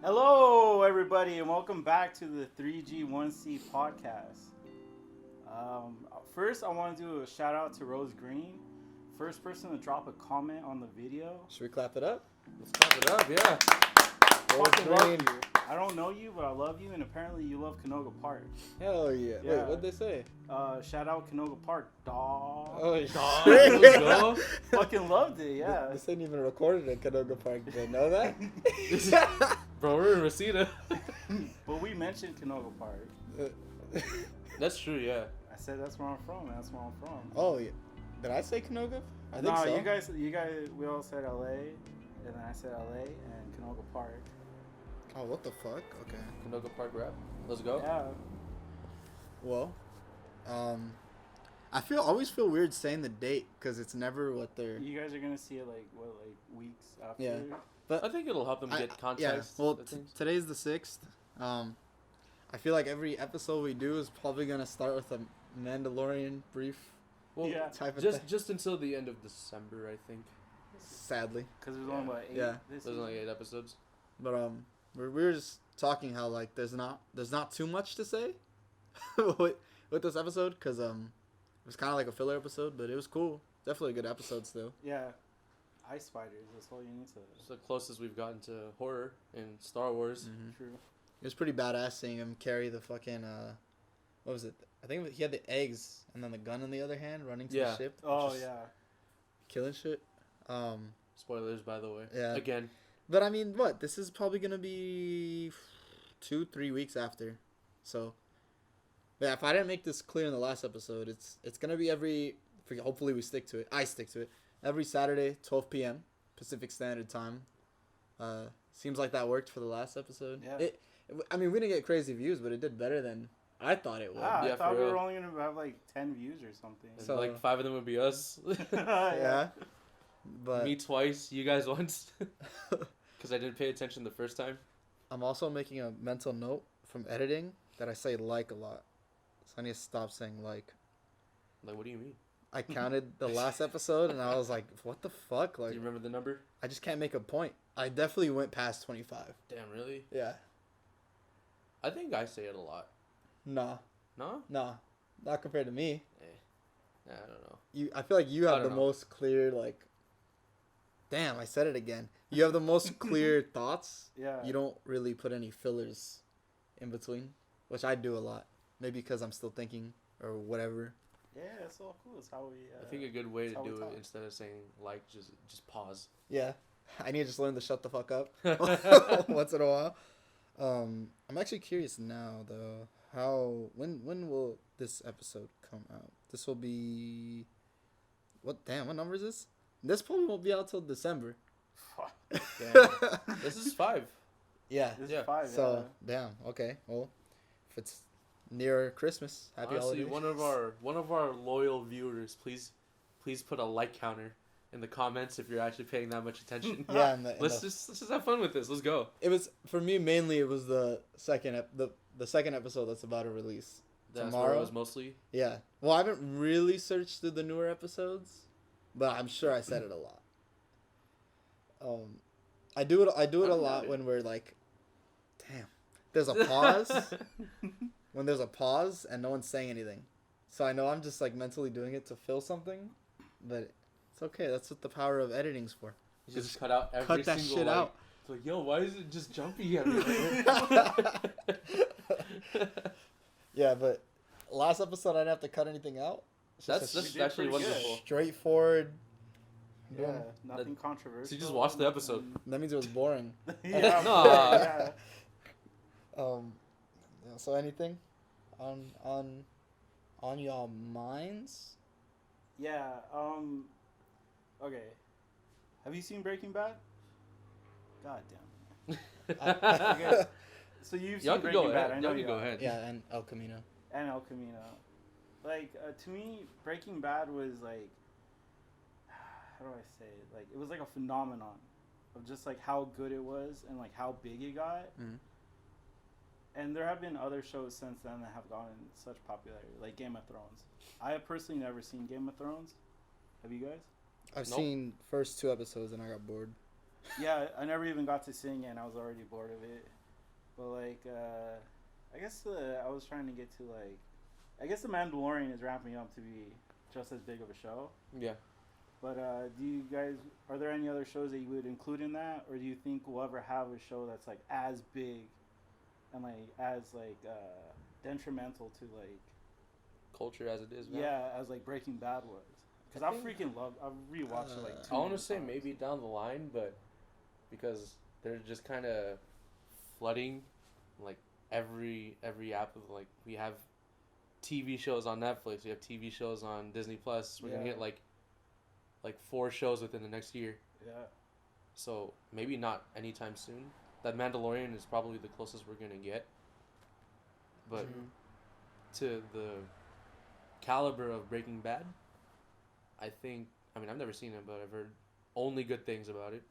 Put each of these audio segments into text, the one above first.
Hello, everybody, and welcome back to the 3G1C podcast. First, I want to do a shout out to Rose Green, first person to drop a comment on the video. Should we clap it up? Let's clap it up, yeah. Fucking love you. I don't know you, but I love you, and apparently you love Canoga Park. Hell yeah. Yeah. Wait, what'd they say? Shout out Canoga Park, dawg. Oh, Dog, shit. let's go. Fucking loved it, yeah. This ain't even recorded at Canoga Park. Did they know that? Bro, we're in Reseda. But we mentioned Canoga Park. That's true, yeah. I said that's where I'm from, and that's where I'm from. Oh, yeah. Did I say Canoga? I think No, so. you guys, we all said LA, and then I said LA and Canoga Park. Oh, what the fuck? Okay. Canoga Park rap. Let's go. Yeah. Well, I always feel weird saying the date because it's never what they're. You guys are gonna see it like weeks after. Yeah. But I think it'll help them get yeah. context. Well, today's the 6th. I feel like every episode we do is probably gonna start with a Mandalorian brief well, yeah. type of thing. just until the end of December, I think. Sadly. Because there's only what 8. Yeah. This There's only season? 8 episodes. But we were just talking how like there's not too much to say with this episode because it was kind of like a filler episode, but it was cool. Definitely a good episode still. Yeah. Ice spiders. That's all you need to. It's the closest we've gotten to horror in Star Wars. Mm-hmm. True. It was pretty badass seeing him carry the fucking what was it? I think he had the eggs and then the gun in the other hand running to the ship. Oh just yeah. killing shit. Spoilers, by the way. Yeah. Again. But I mean, what? This is probably gonna be 2-3 weeks after, so. Yeah, if I didn't make this clear in the last episode, it's gonna be hopefully we stick to it. I stick to it. Every Saturday, 12 p.m. Pacific Standard Time. Seems like that worked for the last episode. Yeah. I mean, we didn't get crazy views, but it did better than I thought it would. Ah, Yeah, I thought for we real. were only gonna have like 10 views or something. And So- like 5 of them would be us. Yeah. But Me twice, you guys once. Because I didn't pay attention the first time. I'm also making a mental note from editing that I say like a lot. So I need to stop saying like. Like, what do you mean? I counted the last episode and I was like, what the fuck? Do Like, you remember the number? I just can't make a point. I definitely went past 25. Damn, really? Yeah. I think I say it a lot. Nah. No? Not compared to me. I don't know. I feel like you I have the don't know. most clear, like. Damn, I said it again. You have the most clear thoughts. Yeah. You don't really put any fillers in between, which I do a lot. Maybe because I'm still thinking or whatever. Yeah, it's all cool. It's how we. I think a good way to how we do it talk. instead of saying like, just pause. Yeah. I need to just learn to shut the fuck up once in a while. I'm actually curious now though. When will this episode come out? This will be what number is this? This probably won't be out till December. Fuck. Damn. This is 5. Yeah. This Yeah. is 5. So damn. Okay. Well, if it's near Christmas, happy Honestly, holidays. one of our loyal viewers, please put a like counter in the comments if you're actually paying that much attention. Yeah. Let's just have fun with this. Let's go. It was for me mainly. It was the second episode that's about to release. That's Tomorrow? where it was mostly. Yeah. Well, I haven't really searched through the newer episodes, but I'm sure I said it a lot. I do it a lot when we're like, damn, there's a pause. When there's a pause and no one's saying anything. So I know I'm just like mentally doing it to fill something, but it's okay. That's what the power of editing's for. You just cut out every Cut that single shit like, out. It's like, yo, why is it just jumpy everywhere? Yeah, but last episode I didn't have to cut anything out. It's just That's did actually pretty good. wonderful. straightforward. Yeah, Boom. nothing controversial. So you just watched the episode. That means it was boring. Yeah. Nah. Yeah. Yeah, so anything on y'all minds? Yeah. Okay. Have you seen Breaking Bad? God damn. Okay. So you've Y'all seen can go Breaking Bad. ahead. I know Y'all can you go have. ahead. Yeah, and El Camino. And El Camino. Like, to me, Breaking Bad was like, how do I say it? Like, it was like a phenomenon of just like how good it was and like how big it got. Mhm. And there have been other shows since then that have gotten such popularity, like Game of Thrones. I have personally never seen Game of Thrones. Have you guys? I've Nope. seen first 2 episodes and I got bored. Yeah, I never even got to sing it, and I was already bored of it. But like, I guess I was trying to get to like, I guess the Mandalorian is ramping up to be just as big of a show. Yeah. But do you guys, are there any other shows that you would include in that, or do you think we'll ever have a show that's like as big and like as like detrimental to like Culture as it is now. yeah, as like Breaking Bad was? Because I freaking love, I've rewatched it like two. I want to say times. maybe down the line, but because they're just kind of flooding, like every app of like we have TV shows on Netflix, we have TV shows on Disney Plus. We're gonna Yeah. get like 4 shows within the next year. Yeah. So maybe not anytime soon. That Mandalorian is probably the closest we're gonna get. But to the caliber of Breaking Bad, I think. I mean, I've never seen it, but I've heard only good things about it.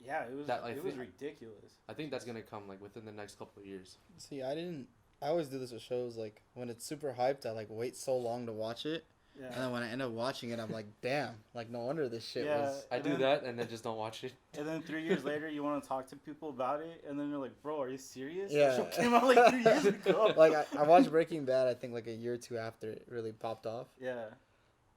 Yeah, it was That, I it was think- ridiculous. I think that's gonna come like within the next couple of years. See, I always do this with shows. Like when it's super hyped, I like wait so long to watch it, and Yeah. then when I end up watching it, I'm like, damn, like no wonder this shit Yeah. was. I And do then- that and then just don't watch it. And then 3 years later, you want to talk to people about it, and then you're like, "Bro, are you serious? Yeah. That show came out like 3 years ago." Like I watched Breaking Bad, I think like a year or two after it really popped off. Yeah,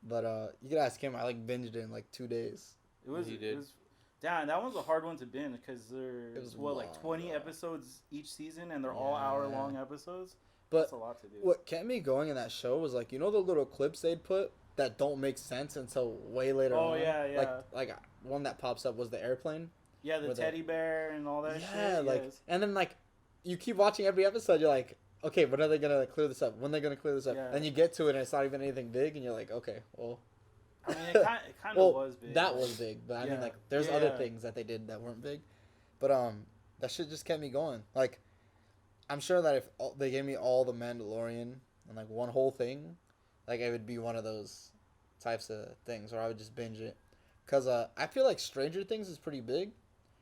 But you could ask him. I like binged it in like 2 days. it was. He It did. was. Damn, that one's a hard one to binge because It there's was what like long, 20 bro. episodes each season, and they're all Yeah. hour-long episodes. But That's a lot to do. what kept me going in that show was like, you know, the little clips they'd put that don't make sense until way later Oh, on. yeah, yeah. Like one that pops up was the airplane. Yeah, the with teddy bear and all that Yeah, shit. like, yes. and then like, you keep watching every episode. You're like, okay, when are they gonna like, clear this up? When are they gonna clear this up? Yeah. Then you get to it and it's not even anything big, and you're like, okay, well, I mean, it kind of well, was big. that was big, but I mean Yeah. like, there's other Yeah. things that they did that weren't big, but that shit just kept me going. Like, I'm sure that if they gave me all the Mandalorian and like one whole thing, like it would be one of those types of things where I would just binge it, cause I feel like Stranger Things is pretty big.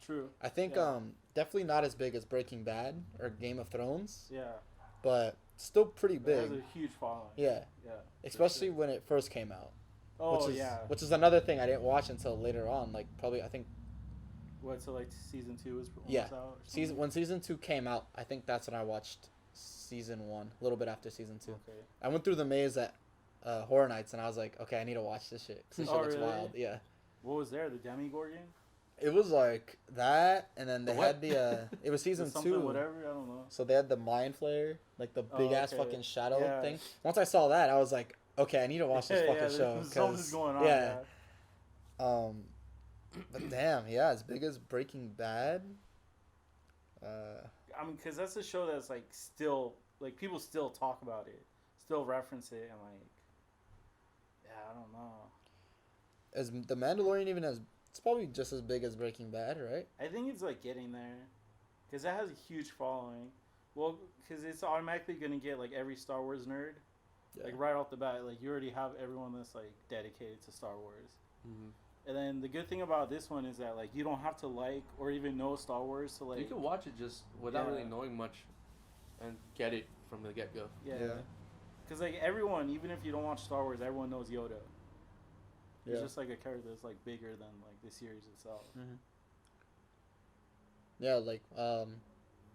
True. I think Yeah. definitely not as big as Breaking Bad or Game of Thrones, Yeah. but still pretty But it has big. a huge following. Yeah, Yeah. for especially sure. when it first came out. Oh which is, yeah. Which is another thing I didn't watch until later on. Like probably I think What? So like season 2 is almost Yeah. out. Or season when season 2 came out, I think that's when I watched season 1. A little bit after season 2. Okay. I went through the maze at Horror Nights and I was like, okay, I need to watch this shit. 'Cause this shit Oh, looks really? wild. Yeah. What was there? The Demigorgon? It was like that, and then they The what? had the. It was season Something, 2. Whatever. I don't know. So they had the mind flare, like the Oh, big ass okay. fucking shadow Yeah. thing. Once I saw that, I was like, okay, I need to watch this Yeah, fucking show. Something's 'Cause, going on. yeah. But damn, yeah, as big as Breaking Bad. I mean, because that's a show that's like still like people still talk about it, still reference it, and like, yeah, I don't know. As the Mandalorian even as it's probably just as big as Breaking Bad, right? I think it's like getting there, because that has a huge following. Well, because it's automatically gonna get like every Star Wars nerd, like right off the bat. Like you already have everyone that's like dedicated to Star Wars. Mm-hmm. And then the good thing about this one is that like you don't have to like or even know Star Wars to like. You can watch it just without Yeah. really knowing much, and get it from the get go. Yeah. Yeah. Because like everyone, even if you don't watch Star Wars, everyone knows Yoda. He's Yeah. just like a character that's like bigger than like the series itself. Yeah, like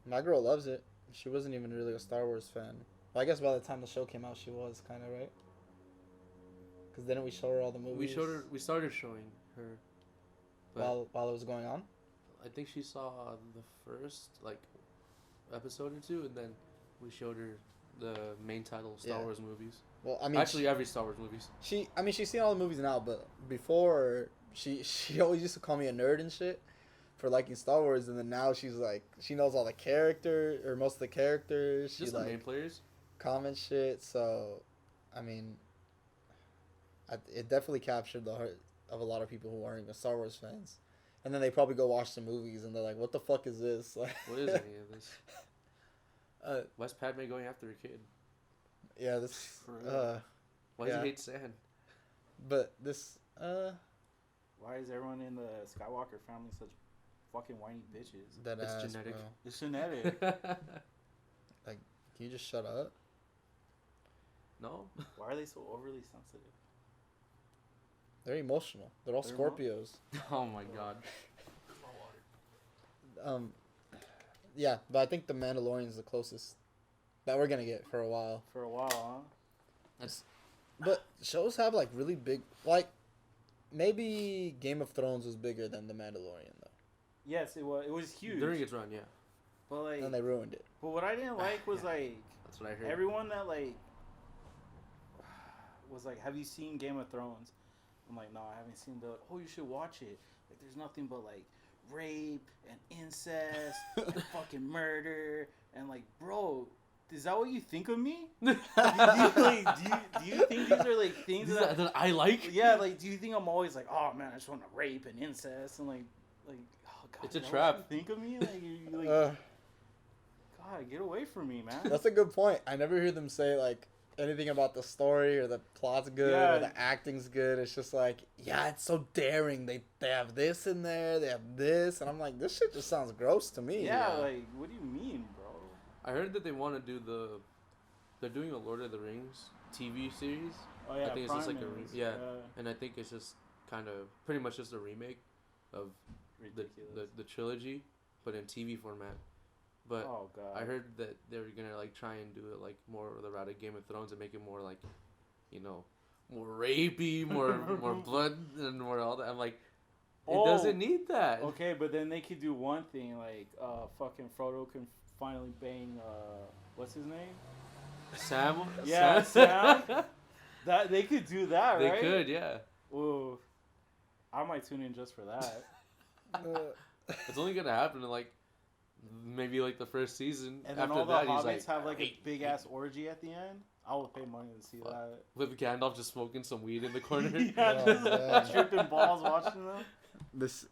my girl loves it. She wasn't even really a Star Wars fan. Well, I guess by the time the show came out, she was kind of, right? Because didn't we show her all the movies? We showed her. We started showing her. But while it was going on. I think she saw the first like episode or two, and then we showed her the main title Star Yeah. Wars movies. Well, I mean, Actually, every Star Wars movies. she's seen all the movies now, but before she always used to call me a nerd and shit for liking Star Wars, and then now she's like she knows all the characters or most of the characters. She Just the main like players. comments shit. So, I mean, it definitely captured the heart of a lot of people who aren't even Star Wars fans, and then they probably go watch the movies and they're like, "What the fuck is this?" Like, What is any of this? Uh, Why's Padme going after her kid? yeah, this. For real. Why does yeah. he hate sand? But this. Why is everyone in the Skywalker family such fucking whiny bitches? That It's ass, genetic. bro. It's genetic. Can you just shut up? No. Why are they so overly sensitive? They're emotional. They're all They're Scorpios. Oh my god. Yeah, but I think the Mandalorian is the closest that we're gonna get for a while. For a while, huh? That's But shows have like really big, like maybe Game of Thrones was bigger than the Mandalorian though, Yes, it was. It was huge. during its run, yeah. But like, and they ruined it. but what I didn't like was like That's what I heard. everyone that like was like, "Have you seen Game of Thrones?" I'm like, "No, I haven't seen the." Oh, you should watch it. Like, there's nothing but like rape and incest and fucking murder and like, bro, is that what you think of me? do you think these are like things that I like? Yeah, like, do you think I'm always like, oh man, I just want to rape and incest and like, oh god, It's a is that trap. what you think of me? Like, you like, God, get away from me, man. That's a good point. I never hear them say like anything about the story or the plot's good Yeah. or the acting's good. It's just like, yeah, it's so daring. They have this in there. They have this, and I'm like, this shit just sounds gross to me. Yeah, like, what do you mean, bro? I heard that they want to do they're doing a Lord of the Rings TV series. Oh yeah, I think it's just like a Prime is, yeah, and I think it's just kind of pretty much just a remake of ridiculous. the trilogy, but in TV format. But Oh god, I heard that they were gonna like try and do it like more of the route of Game of Thrones and make it more like, you know, more rapey, more blood and more all that. I'm like, it doesn't need that. Okay, but then they could do one thing, like fucking Frodo can finally bang what's his name? Sam. Yeah, Sam. That they could do that, They right? could, yeah. Ooh, I might tune in just for that. It's only gonna happen in like maybe like the first season. And then After all the that, hobbits he's like, have like a "Wait." big ass orgy at the end. I would pay money to see Fuck. that. With Gandalf just smoking some weed in the corner. Yeah, Oh, just man. tripping balls watching them. This.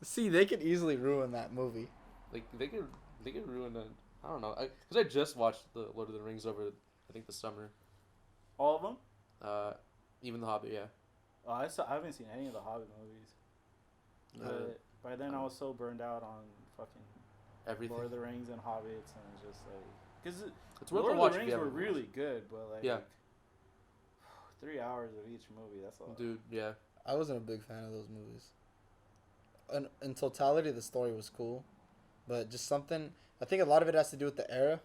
See, they could easily ruin that movie. Like they could ruin it. I don't know. Because I just watched the Lord of the Rings over I think the summer. All of them? Even the Hobbit, yeah. Oh, I haven't seen any of the Hobbit movies. But by then I was so burned out on fucking Everything. Lord of the Rings and Hobbits, and it's just like, because It's worth Lord a of watch the if Rings you were haven't really watched. good, but like, Yeah. 3 hours of each movie, that's a lot. Dude, yeah. I wasn't a big fan of those movies. In totality, the story was cool, but just something. I think a lot of it has to do with the era.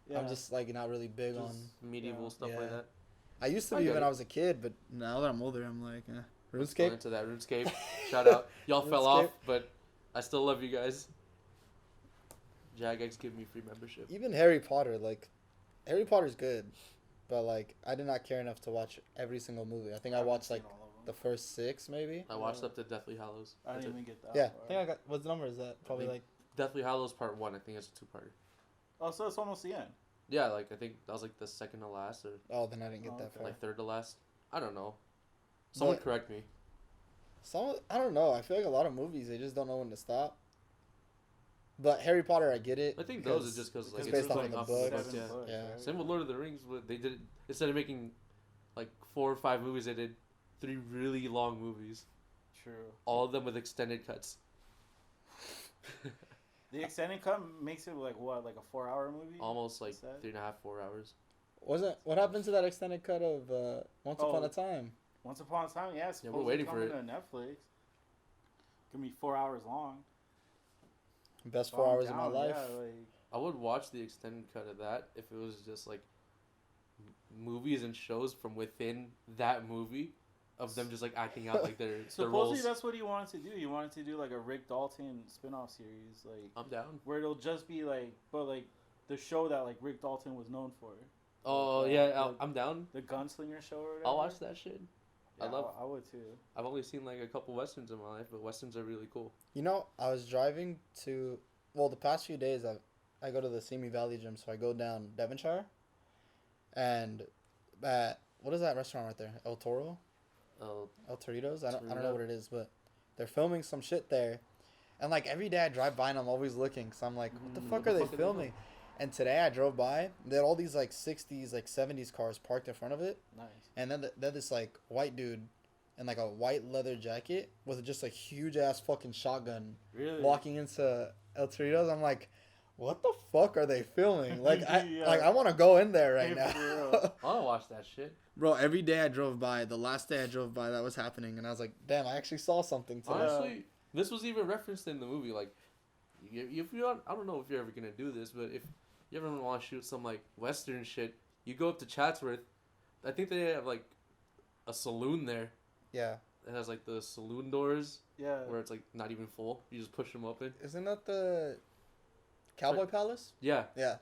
Yeah. I'm just like not really big Just on. medieval yeah. stuff Yeah. like that. I used to I be get when it. I was a kid, but now that I'm older, I'm like, Still RuneScape. into that RuneScape. Shout out. Y'all fell RuneScape. off, but I still love you guys. Jagex give me free membership. Even Harry Potter, like, Harry Potter's good, but like, I did not care enough to watch every single movie. I think I haven't watched seen like all of the them. first 6, maybe. I watched up to Deathly Hallows. I That's didn't it. even get that. Yeah, far. I think I got. What number is that? Probably think- like. Deathly Hallows Part 1, I think it's a 2-parter. Oh, so it's almost the end. Yeah, like I think that was like the second to last or Oh, then I didn't get Oh, that okay. far. like third to last. I don't know. Someone But- correct me. I don't know. I feel like a lot of movies they just don't know when to stop. But Harry Potter, I get it. I think those are because just because like it's it's based off like of the off books. books, yeah. Yeah. right? Same with Lord of the Rings, but they did it instead of making like 4 or 5 movies, they did 3 really long movies, True. all of them with extended cuts. The extended cut makes it like what, like a 4-hour movie? Almost like Sad. 3.5, 4 hours. What happened to that extended cut of Once Upon Oh. a Time? Once Upon a Time, yeah. Yeah, we're waiting for it. To Netflix. Gonna be 4 hours long. Best So 4 I'm hours of my down, life. Yeah, like, I would watch the extended cut of that if it was just like movies and shows from within that movie of them just like acting out like their supposedly roles. that's what he wanted to do. He wanted to do like a Rick Dalton spin-off series, like I'm down. where it'll just be like, but like the show that like Rick Dalton was known for, Oh yeah, I'm down. the Gunslinger show or whatever. I'll watch that shit. Yeah, I I would too. I've only seen like a couple westerns in my life, but westerns are really cool. You know, I was driving to, well, the past few days I go to the Simi Valley gym, so I go down Devonshire, and what is that restaurant right there? El Toro, Oh, El Toritos. I don't know Torito. what it is, but they're filming some shit there, and like every day I drive by and I'm always looking, so I'm like, what the fuck what are the they fuck are they filming? And today I drove by, they had all these like 60s, like 70s cars parked in front of it, Nice. and then this like white dude in like a white leather jacket with just a huge ass fucking shotgun Really? walking into El Toritos. I'm like, what the fuck are they filming? Like Yeah. I want to go in there right Hey, for now. real. I wanna watch that shit. Bro, every day I drove by, the last day I drove by, that was happening, and I was like, damn, I actually saw something today. Honestly, this was even referenced in the movie. Like if you I don't know if you're ever gonna do this, but if you ever want to shoot some like Western shit, you go up to Chatsworth. I think they have like a saloon there. Yeah. It has like the saloon doors Yeah. where it's like not even full. You just push them open. Isn't that the Cowboy Palace? Yeah. Yeah.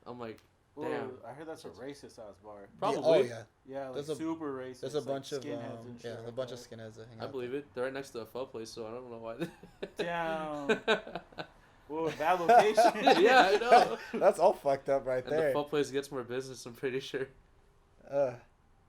I'm like, Whoa, damn. I heard that's a racist ass bar. Probably. Oh yeah. Yeah, like There's a- super racist. There's a like bunch of skinheads and shit. a bunch of skinheads that hang out. I believe it. They're right next to a pho place, so I don't know why. Damn. Whoa, bad location. Yeah, I know. That's all fucked up right And there. the pho place gets more business, I'm pretty sure. But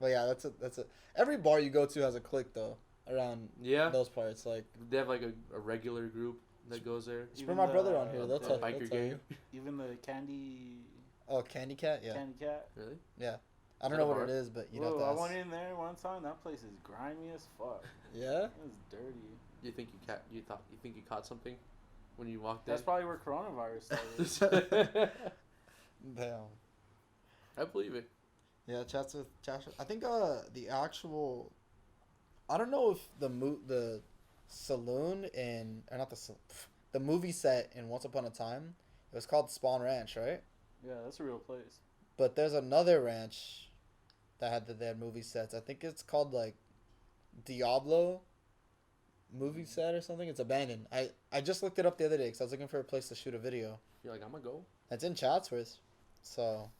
yeah, that's a. Every bar you go to has a clique though. Around Yeah. those parts, like They have like a regular group that goes there. just bring my brother on here. They'll the tell, biker they'll tell gang. you. Even the candy. Oh, Candy Cat, yeah, Candy cat. Really? yeah. I Is don't that know a what bar? it is, but you Whoa, know I that. went in there one time. That place is grimy as fuck. Yeah. It was dirty. You think you think you caught something when you walked in? That's probably where coronavirus started. Damn. I believe it. Yeah, Chatsworth. I think the actual. I don't know if the saloon in or not the movie set in Once Upon a Time. It was called Spawn Ranch, right? Yeah, that's a real place. But there's another ranch that had movie sets. I think it's called like Diablo movie set or something. It's abandoned. I just looked it up the other day because I was looking for a place to shoot a video. You're like, I'm gonna go. It's in Chatsworth, so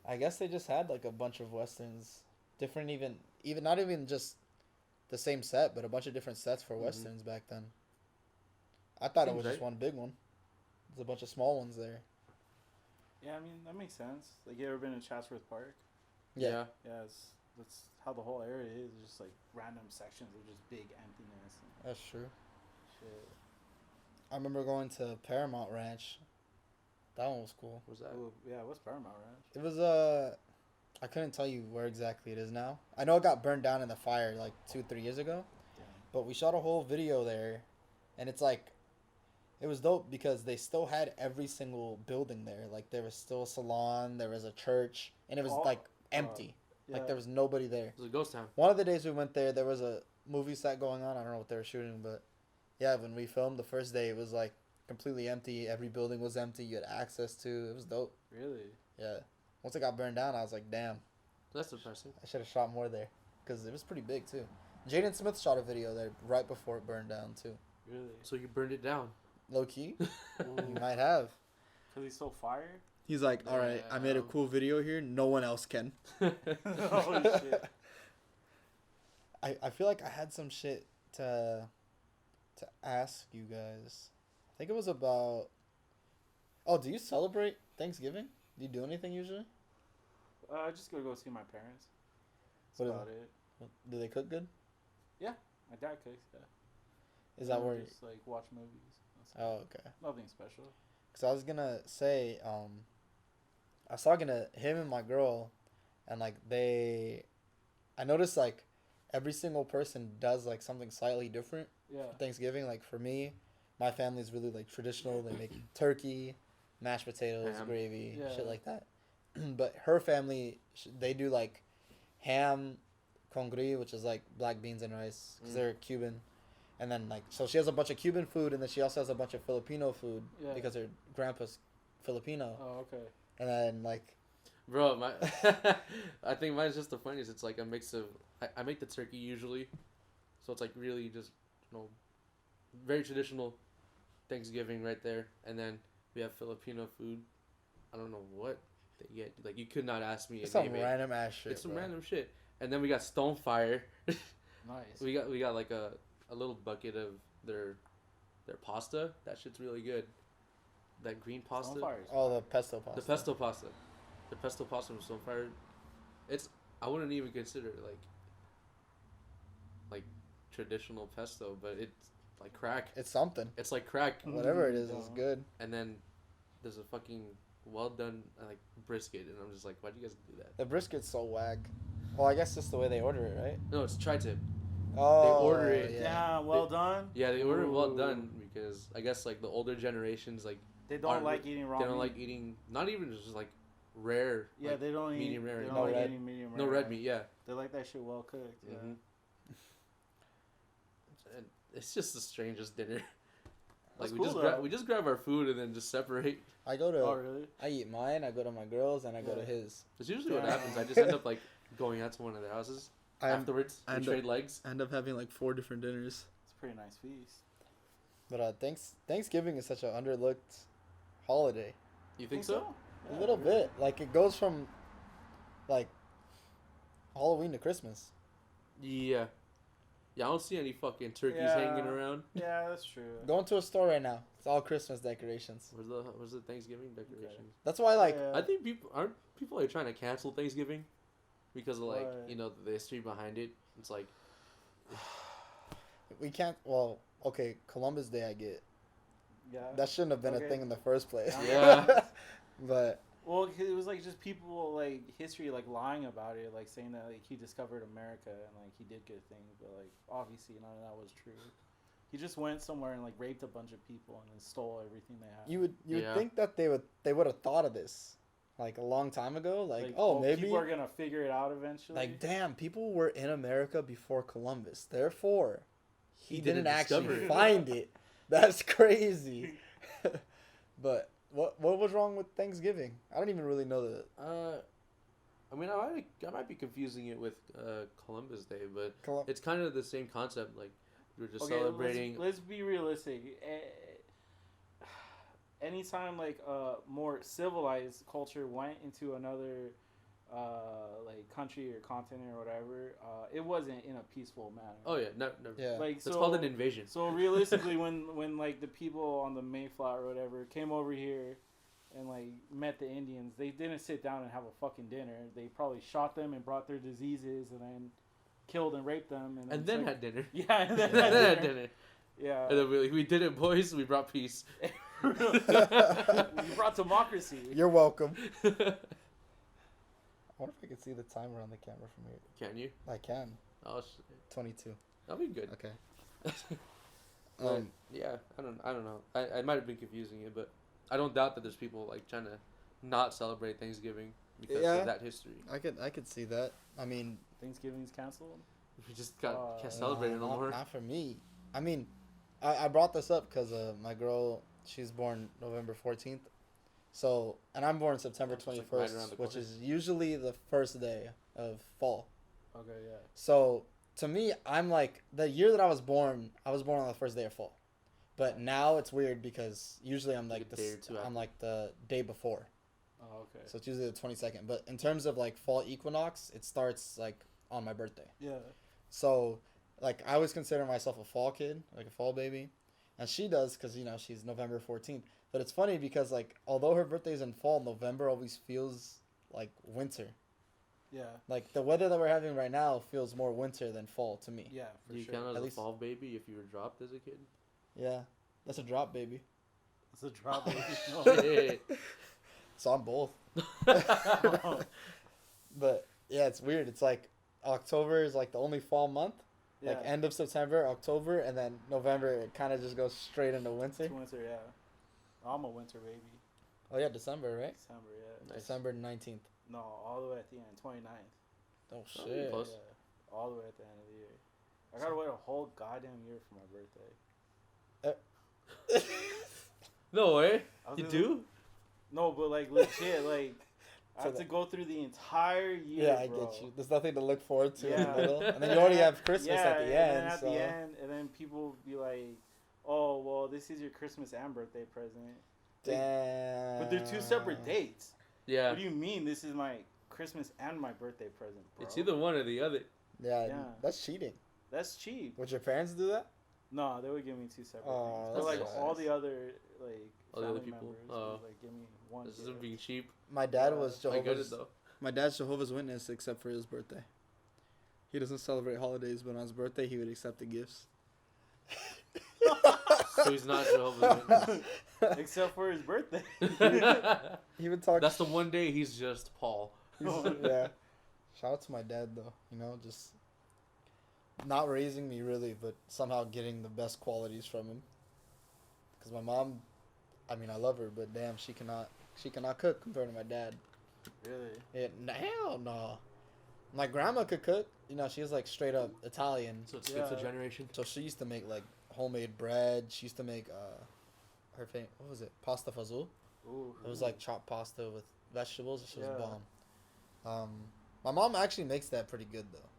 I guess they just had like a bunch of westerns, different even not even just the same set, but a bunch of different sets for westerns back then. I thought it Seems was just right. one big one. There's a bunch of small ones there. Yeah, I mean that makes sense. Like, you ever been to Chatsworth Park? Yeah. Yeah, that's how the whole area is. It's just like random sections of just big emptiness and That's true. shit. I remember going to Paramount Ranch. That one was cool. What was that? Ooh, yeah, what's Paramount Ranch? It was I couldn't tell you where exactly it is now. I know it got burned down in the fire like 2-3 years ago, Damn. but we shot a whole video there, and it's like, it was dope because they still had every single building there. Like there was still a salon, there was a church, and it was All- like empty. Yeah. Like there was nobody there. It was a ghost town. One of the days we went there, there was a movie set going on. I don't know what they were shooting, but yeah, when we filmed the first day, it was like completely empty. Every building was empty. You had access to. It was dope. Really? Yeah. Once it got burned down, I was like, damn, That's depressing. I should have shot more there because it was pretty big too. Jaden Smith shot a video there right before it burned down too. Really? So you burned it down. Low key, Ooh. you might have. Cause he's so fire. He's like, all right, I made a Damn. cool video here. No one else can. Oh shit. I feel like I had some shit to ask you guys. I think it was about. Oh, do you celebrate Thanksgiving? Do you do anything usually? I just go see my parents. That's What is about it. Do they cook good? My dad cooks. Yeah. Is that And where? just like watch movies. That's Oh, it. okay. Nothing special. Because I was gonna say, I was talking to him and my girl, and like I noticed like every single person does like something slightly different Yeah. for Thanksgiving. Like for me, my family's really like traditional. They make turkey, mashed potatoes, Ham. gravy, Yeah. shit like that. But her family, they do like ham con gris, which is like black beans and rice, because they're Cuban. And then like, so she has a bunch of Cuban food, and then she also has a bunch of Filipino food Yeah. because her grandpa's Filipino. Oh, okay. And then like, Bro, I think mine's just the funniest. It's like a mix of I make the turkey usually, so it's like really just very traditional Thanksgiving right there, and then we have Filipino food. I don't know what they get. Like you could not ask me. it's to some name it. random ass shit. It's some bro. random shit, and then we got Stonefire. Nice. we got like a little bucket of their pasta. That shit's really good. That green pasta. Stonefire's Oh, the fire. pesto pasta. The pesto pasta. The pesto pasta from Stonefire. I wouldn't even consider it like traditional pesto, but it's like crack. It's something. It's like crack. Whatever it is, Yeah. it's good. And then there's a fucking well done like brisket, and I'm just like, why'd you guys do that? The brisket's so whack. Well, I guess just the way they order it, right? No, it's tri-tip. Oh, order it. Yeah. Yeah, well done. Yeah, they order it well Ooh. done because I guess like the older generations like They don't Aren't- like eating raw they don't meat. like eating not even just like rare. Yeah, like, they don't eat medium rare. They don't No like red. eating medium rare. no red meat. Yeah. They like that shit well cooked. Yeah. Mhm. And it's just the strangest dinner. Like That's we cool, just though. we just grab our food and then just separate. I go to. Oh really? I eat mine. I go to my girls, and I go to Yeah. his. That's usually what Yeah. happens. I just end up like going out to one of their houses afterwards. I We end trade legs. I end up having like 4 different dinners. It's a pretty nice feast. But Thanksgiving is such an underlooked holiday. You think so? A little bit. Like it goes from like Halloween to Christmas. Yeah. Yeah, I don't see any fucking turkeys Yeah. hanging around. Yeah, that's true. Go into a store right now. It's all Christmas decorations. Where's the Thanksgiving decorations? That's why like Yeah. I think people are trying to cancel Thanksgiving because of like Why? the history behind it. It's like we can't. Well, okay, Columbus Day I get. Yeah. That shouldn't have been a Okay. thing in the first place. Yeah. But Well, 'cause it was like just people like history like lying about it, like saying that like he discovered America and like he did good things, but like obviously none of that was true. He just went somewhere and like raped a bunch of people and then stole everything they had. you would Yeah. think that they would have thought of this like a long time ago. Like oh maybe people are gonna figure it out eventually. like damn people were in America before Columbus. Therefore, he didn't didn't actually discover it. find it. That's crazy. But what was wrong with Thanksgiving? I don't even really know the I mean I might be confusing it with Columbus Day, but Colum- it's kind of the same concept. Like we're just okay, celebrating. Let's be realistic. Anytime like more civilized culture went into another like country or continent or whatever, it wasn't in a peaceful manner. Oh yeah, no. yeah. Like That's called an invasion. So realistically, when like the people on the Mayflower or whatever came over here and like met the Indians, they didn't sit down and have a fucking dinner. They probably shot them and brought their diseases and then killed and raped them And then like, had dinner. yeah, and then And then had had dinner. dinner. Yeah, And then we did it, boys. We brought peace. we brought democracy. You're welcome. I wonder if I can see the timer on the camera from here. Can you? I can. Oh shit. 22. That'll be good. Okay. But, yeah, I don't know. I might have been confusing it, but I don't doubt that there's people like trying to not celebrate Thanksgiving because Yeah. of that history. I could see that. I mean, Thanksgiving's canceled. We just can't celebrate it no more. Not for me. I mean, I brought this up because my girl, she's born November 14th. So, and I'm born September It's like 21st, right around the which corner. is usually the first day of fall. Okay, yeah. So, to me, I'm like, the year that I was born on the first day of fall. But now it's weird because usually I'm like Like a day or two I'm after. like the day before. Oh, okay. So it's usually the 22nd. But in terms of like fall equinox, it starts like on my birthday. Yeah. So, like, I always consider myself a fall kid, like a fall baby. And she does because, you know, she's November 14th. But it's funny because, like, although her birthday's in fall, November always feels like winter. Yeah. Like, the weather that we're having right now feels more winter than fall to me. Yeah, for Do you sure. count as At a least- fall baby if you were dropped as a kid? Yeah. That's a drop, baby. It's a drop. Shit. So I'm both. But, yeah, it's weird. It's like October is, like, the only fall month. Yeah. Like, end of September, October, and then November, it kind of just goes straight into winter. It's winter, yeah. I'm a winter baby. Oh, yeah, December, right? December, yeah. Nice. December 19th. No, all the way at the end, 29th. Oh, Oh, shit. close. Yeah, all the way at the end of the year. I gotta wait a whole goddamn year for my birthday. No way. I was You in do? No, but like legit, like I So have to go through the entire year. Yeah, I bro. get you. There's nothing to look forward to in the Yeah. middle. And then you already have Christmas at the and end. then at so. the end, and then people be like, "Oh, well, this is your Christmas and birthday present." Damn. But they're two separate dates. Yeah. What do you mean? This is my Christmas and my birthday present, bro? It's either one or the other. Yeah, Yeah. that's cheating. That's cheap. Would your parents do that? No, they would give me two separate Oh, things. But like that's nice. all the other like All the other family people? members Oh. would like give me one. This gift. isn't being cheap. My dad was I get it Jehovah's. though. My dad's Jehovah's Witness, except for his birthday. He doesn't celebrate holidays, but on his birthday, he would accept the gifts. So he's not Jehovah's Witness. Except for his birthday. He would talk. That's the one day he's just Paul. Yeah. Shout out to my dad though. You know, just not raising me really, but somehow getting the best qualities from him. Because my mom, I mean, I love her, but damn, she cannot cook compared to my dad. Really? Yeah, hell no. My grandma could cook. You know, she was like straight up Italian. So it skips a Yeah. generation. So she used to make like homemade bread. She used to make what was it? Pasta fazool. Ooh. It was like chopped pasta with vegetables. It was Yeah. bomb. My mom actually makes that pretty good though,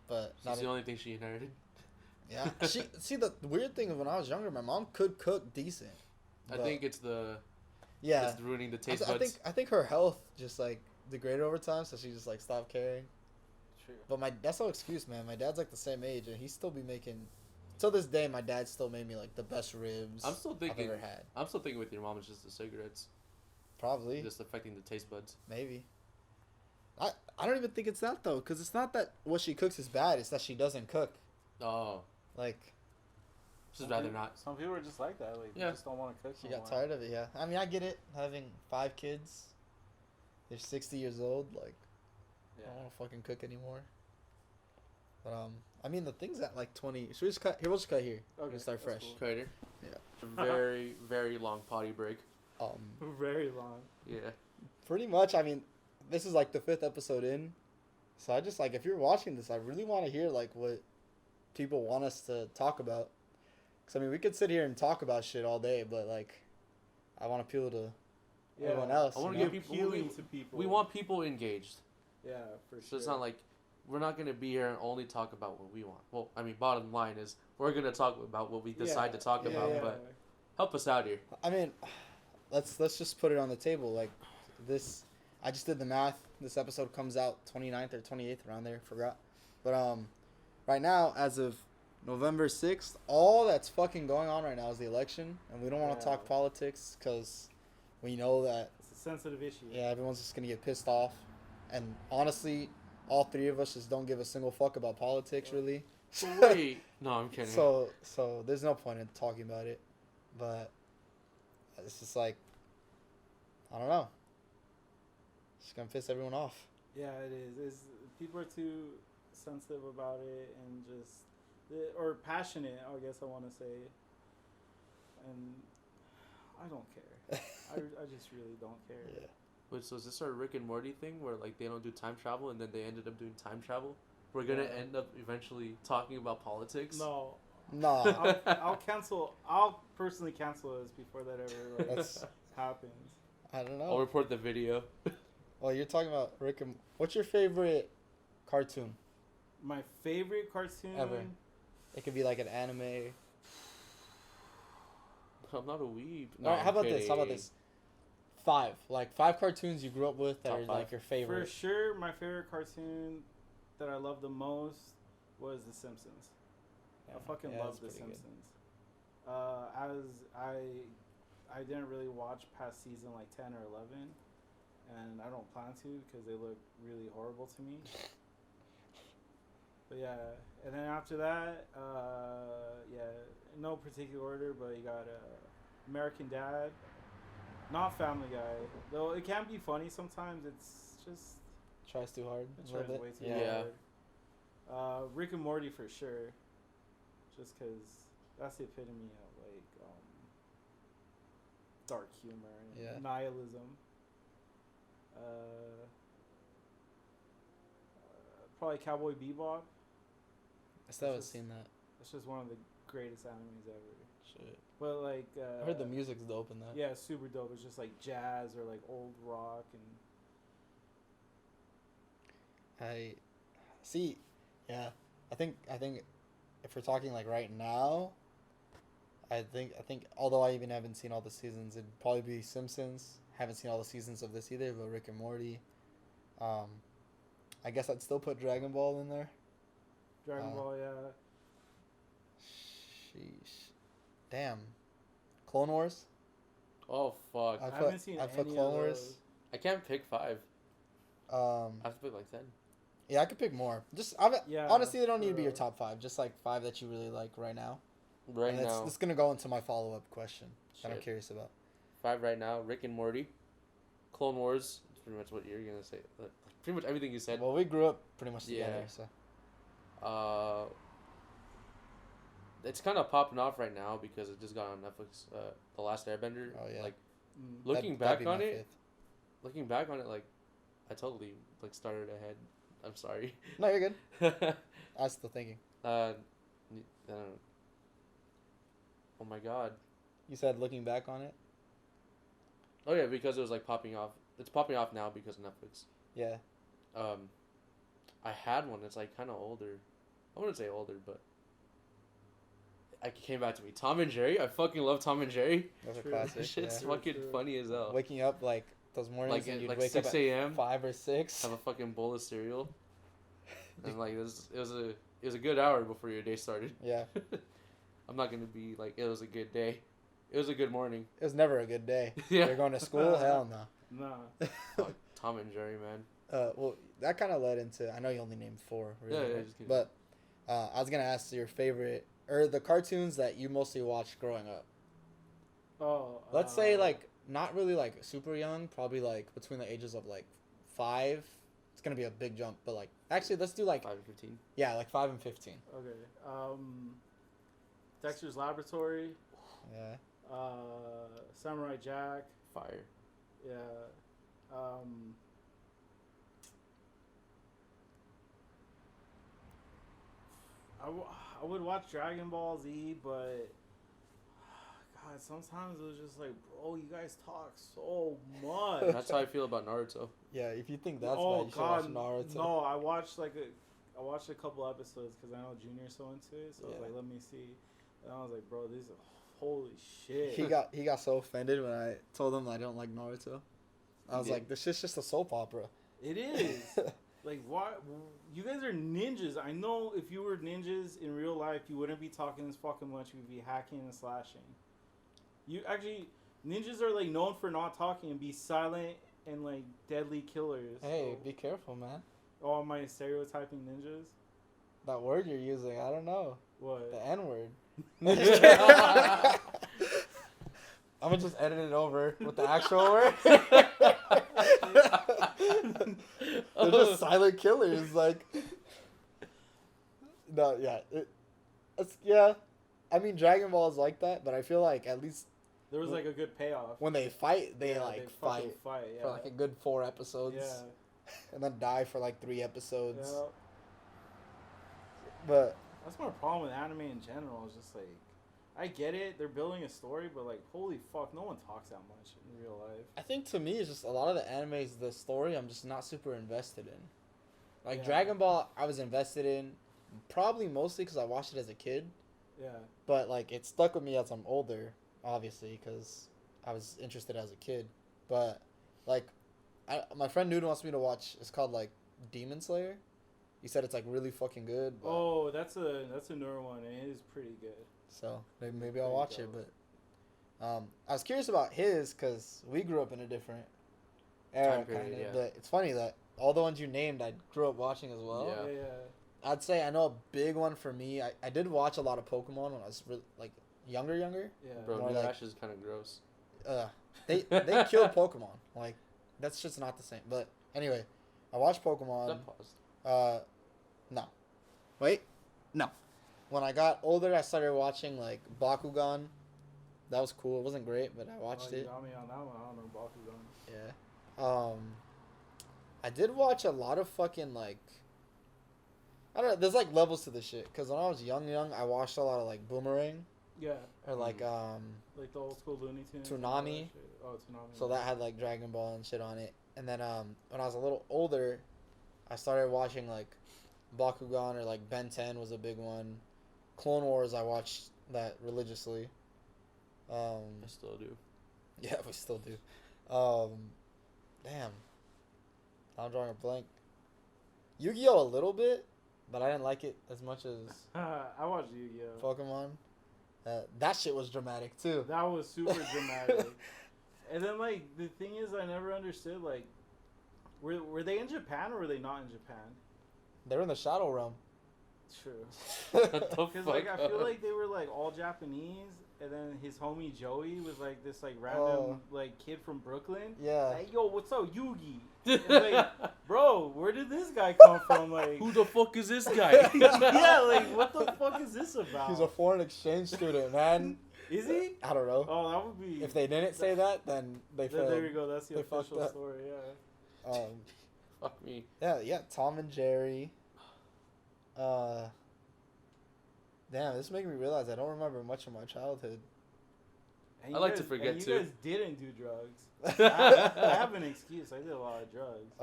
but That's the only thing she inherited. yeah. She see the weird thing of when I was younger, my mom could cook decent. I but- think it's yeah. it's ruining the taste I buds. think her health just like degraded over time, so she just like stopped caring. True. But that's no excuse, man. My dad's like the same age, and he still be making. Till this day, my dad still made me like the best ribs I'm still thinking. I've ever had. I'm still thinking with your mom, it's just the cigarettes, Probably, just affecting the taste buds. maybe. I don't even think it's that though, because it's not that what she cooks is bad. It's that she doesn't cook. Oh, Like just rather not. Some people are just like that. Like, Yeah. they just don't want to cook. she no got more. tired of it. Yeah, I mean, I get it. Having 5 kids, they're 60 years old. Like, I Yeah. don't want to fucking cook anymore. But I mean, the thing's at like 20. Should we just cut here? We'll just cut here. Okay, We'll start that's fresh. cool. Crater. Yeah. Very, very long potty break. Very long. Yeah. Pretty much. I mean, this is like the 5th episode in, so I just like if you're watching this, I really want to hear like what people want us to talk about. Cause I mean, we could sit here and talk about shit all day, but like, I want to appeal to everyone else. I wanna you know? give people- appealing to people. We want people engaged. Yeah, for So sure. it's not like we're not gonna be here and only talk about what we want. Well, I mean, bottom line is we're gonna talk about what we decide to talk Yeah, about. yeah. But help us out here. I mean, let's just put it on the table. Like this, I just did the math. This episode comes out 29th or 28th around there. Forgot, but right now as of November 6th, all that's fucking going on right now is the election, and we don't want to Yeah. talk politics because we know that It's a sensitive issue. yeah, everyone's just gonna get pissed off, and honestly, all 3 of us just don't give a single fuck about politics really. Wait, no, I'm kidding. So there's no point in talking about it, but it's just like, I don't know. It's gonna piss everyone off. Yeah, it is. People are too sensitive about it and just or passionate. I guess I want to say, and I don't care. I just really don't care. Yeah. Wait, so is this our Rick and Morty thing where like they don't do time travel and then they ended up doing time travel? We're gonna Yeah. end up eventually talking about politics. No, Nah, I'll cancel. I'll personally cancel this before that ever like, that's happens. I don't I'll know. report the video. Well, you're talking about Rick and. What's your favorite cartoon? My favorite cartoon Ever. It could be like an anime. I'm not a weeb. All right, how about this? How about this? 5, like 5 cartoons you grew up with that Top are 5. like your favorite. For sure, my favorite cartoon that I love the most was The Simpsons. I fucking Yeah, love that's The pretty good. Simpsons. I didn't really watch past season like 10 or 11, and I don't plan to because they look really horrible to me. But yeah, and then after that, yeah, in no particular order, but you got American Dad, not Family Guy. Though it can be funny sometimes, it's just Tries too hard. it A little tries bit. way too Yeah. hard. Rick and Morty for sure, just because that's the epitome of like dark humor and Yeah. nihilism. Probably Cowboy Bebop. I still haven't It's just- seen that. That's just one of the greatest animes ever. Shit. But like, I heard the music's dope in that. Yeah, super dope. It's just like jazz or like old rock and I see. Yeah, I think if we're talking like right now, I think although I even haven't seen all the seasons, it'd probably be Simpsons. Haven't seen all the seasons of this either, but Rick and Morty. I guess I'd still put Dragon Ball in there. Dragon Ball. Yeah, Sheesh. Damn. Clone Wars. Oh fuck! I I put haven't seen I put any Clone of Wars. those. I can't pick 5. I have to pick like 10. Yeah, I could pick more. Just Yeah, honestly, they don't need to for be your real. top 5. Just like 5 that you really like right now. Right and now, it's gonna go into my follow up question that I'm Shit. curious about. 5 right now. Rick and Morty, Clone Wars. That's pretty much what you're gonna say. Pretty much everything you said. Well, we grew up pretty much together, Yeah. so It's kind of popping off right now because it just got on Netflix. The Last Airbender. Oh, yeah. Like Mm. looking that'd back be on my it, 5th. looking back on it, like I totally like started ahead. I'm sorry. No, you're good. I was still thinking. Oh my god. You said looking back on it. Oh yeah, because it was like popping off. It's popping off now because of Netflix. Yeah. I had one. It's like kind of older. I wouldn't say older, but it came back to me. Tom and Jerry. I fucking love Tom and Jerry. That's a True. classic. That shit's Yeah. fucking funny as hell. Waking up like those mornings Like and at you'd like wake 6 up at a.m. 5 or 6. Have a fucking bowl of cereal. And like it was a good hour before your day started. Yeah. I'm not gonna be like it was a good day. It was a good morning. It was never a good day. Yeah. You're going to school? Hell no. Nah. Fuck, Tom and Jerry, man. Well, that kind of led into. I know you only named 4. Really, Yeah, right? just kidding. But I was gonna ask your favorite or the cartoons that you mostly watched growing up. Oh. Let's say like not really like super young, probably like between the ages of like 5. It's gonna be a big jump, but like actually let's do like 5 and 15. yeah, like 5 and 15. Okay. Dexter's Laboratory. Yeah. Samurai Jack. Fire. Yeah. I would watch Dragon Ball Z, but God, sometimes it was just like, bro, you guys talk so much. That's how I feel about Naruto. Yeah, if you think that's Oh bad, you should God, watch Naruto. no! I watched a couple episodes because I know Junior's so into it. So I was Yeah. like, let me see. And I was like, bro, this is holy shit. He got so offended when I told him I don't like Naruto. I was Yeah. like, this shit's just a soap opera. It is. Like, why? You guys are ninjas. I know if you were ninjas in real life, you wouldn't be talking this fucking much. You'd be hacking and slashing. You actually, ninjas are like known for not talking and be silent and like deadly killers. Hey, So- be careful, man. Oh, am I stereotyping ninjas? That word you're using, I don't know. What? The N word. I'm gonna just edit it over with the actual word. They're just silent killers, like. No, yeah, yeah. I mean, Dragon Ball is like that, but I feel like at least There was like a good payoff. when they fight, they Yeah, like fucking fight yeah. for like a good 4 episodes, Yeah. and then die for like 3 episodes. Yeah. But That's my problem with anime in general. It's just like, I get it, they're building a story, but like, holy fuck, no one talks that much in real life. I think to me, it's just a lot of the animes, the story, I'm just not super invested in. Like Yeah. Dragon Ball, I was invested in, probably mostly because I watched it as a kid. Yeah. But like it stuck with me as I'm older, obviously, because I was interested as a kid. But like, my friend Newton wants me to watch. It's called like Demon Slayer. He said it's like really fucking good. But, Oh, that's a newer one, and it is pretty good. so maybe I'll There you watch go. it. But I was curious about his because we grew up in a different era, Time period, kind of. yeah. But it's funny that all the ones you named, I grew up watching as well. Yeah. Yeah. I'd say I know a big one for me. I did watch a lot of Pokemon when I was really, like younger. Yeah. Bro, More New like- Ash is kind of gross. They killed Pokemon. Like that's just not the same. But anyway, I watched Pokemon. That paused. No. Wait, no. When I got older, I started watching like Bakugan. That was cool. It wasn't great, but I watched You it. got me on that one. I don't know Bakugan. Yeah. I did watch a lot of fucking like. I don't know. There's like levels to this shit. Cause when I was young, I watched a lot of like Boomerang Yeah. or like Like the old school Looney Tunes. and Toonami. all that shit. Oh, Toonami. So that had like Dragon Ball and shit on it. And then when I was a little older, I started watching like Bakugan or like Ben 10 was a big one. Clone Wars, I watched that religiously. I still do. Yeah, we still do. Damn. I'm drawing a blank. Yu-Gi-Oh! A little bit, but I didn't like it as much as I watched Yu-Gi-Oh. Pokemon. That shit was dramatic too. That was super dramatic. And then like the thing is, I never understood like, were they in Japan or were they not in Japan? They're in the Shadow Realm. True. What the Because like I fuck? feel like they were like all Japanese, and then his homie Joey was like this like random Oh. like kid from Brooklyn. Yeah. Hey yo, what's up, Yugi? And, like, bro, where did this guy come from? Like, Who the fuck is this guy? yeah, like what the fuck is this about? He's a foreign exchange student, man. Is he? I don't know. Oh, that would be. If they didn't say that, then they failed. There you go. That's the They fucked official up. story. Yeah. Fuck me. Yeah, Tom and Jerry. Damn, this is making me realize I don't remember much of my childhood. And I you like to guys- forget and too. You guys didn't do drugs. I have an excuse. I did a lot of drugs.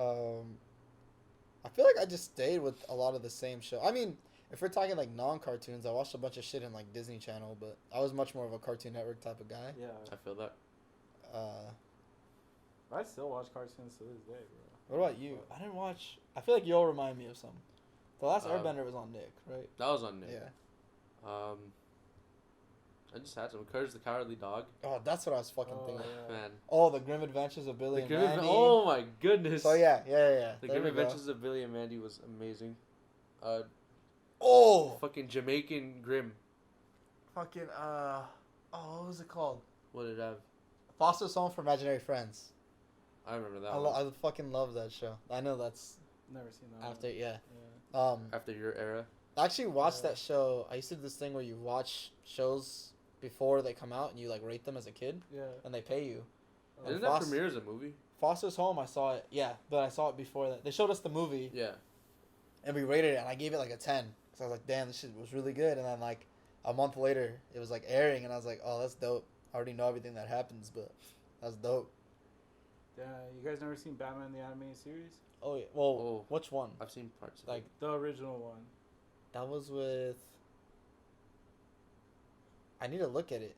I feel like I just stayed with a lot of the same show. I mean, if we're talking like non-cartoons, I watched a bunch of shit in like Disney Channel, but I was much more of a Cartoon Network type of guy. Yeah. I feel that. I still watch cartoons to this day, bro. What about you? I didn't watch. I feel like you'll remind me of some. The last Um, Airbender was on Nick, right? That was on Nick. Yeah. I just had some. Courage the Cowardly Dog. Oh, that's what I was fucking Oh, thinking. yeah. Man. Oh, the Grim Adventures of Billy and Mandy. Oh my goodness. So yeah. The There Grim we go. Adventures of Billy and Mandy was amazing. Oh, Fucking Jamaican Grim. fucking what was it called? What did it have? Foster's Home for Imaginary Friends. I remember that I one. fucking love that show. I know that's Never seen that. after, yeah. Yeah. After your era. I actually watched Yeah. that show. I used to do this thing where you watch shows before they come out and you like rate them as a kid Yeah. and they pay you. Oh, Didn't Foster- that premiere as a movie? Foster's Home, I saw it. Yeah, but I saw it before that. They showed us the movie Yeah. and we rated it and I gave it like a 10 because I was like, damn, this shit was really good. And then like a month later, it was like airing and I was like, oh, that's dope. I already know everything that happens, but that's dope. Yeah. You guys never seen Batman the Animated Series? Oh yeah. Well, Oh. which one? I've seen parts of Like it. The original one. that was with. I need to look at it.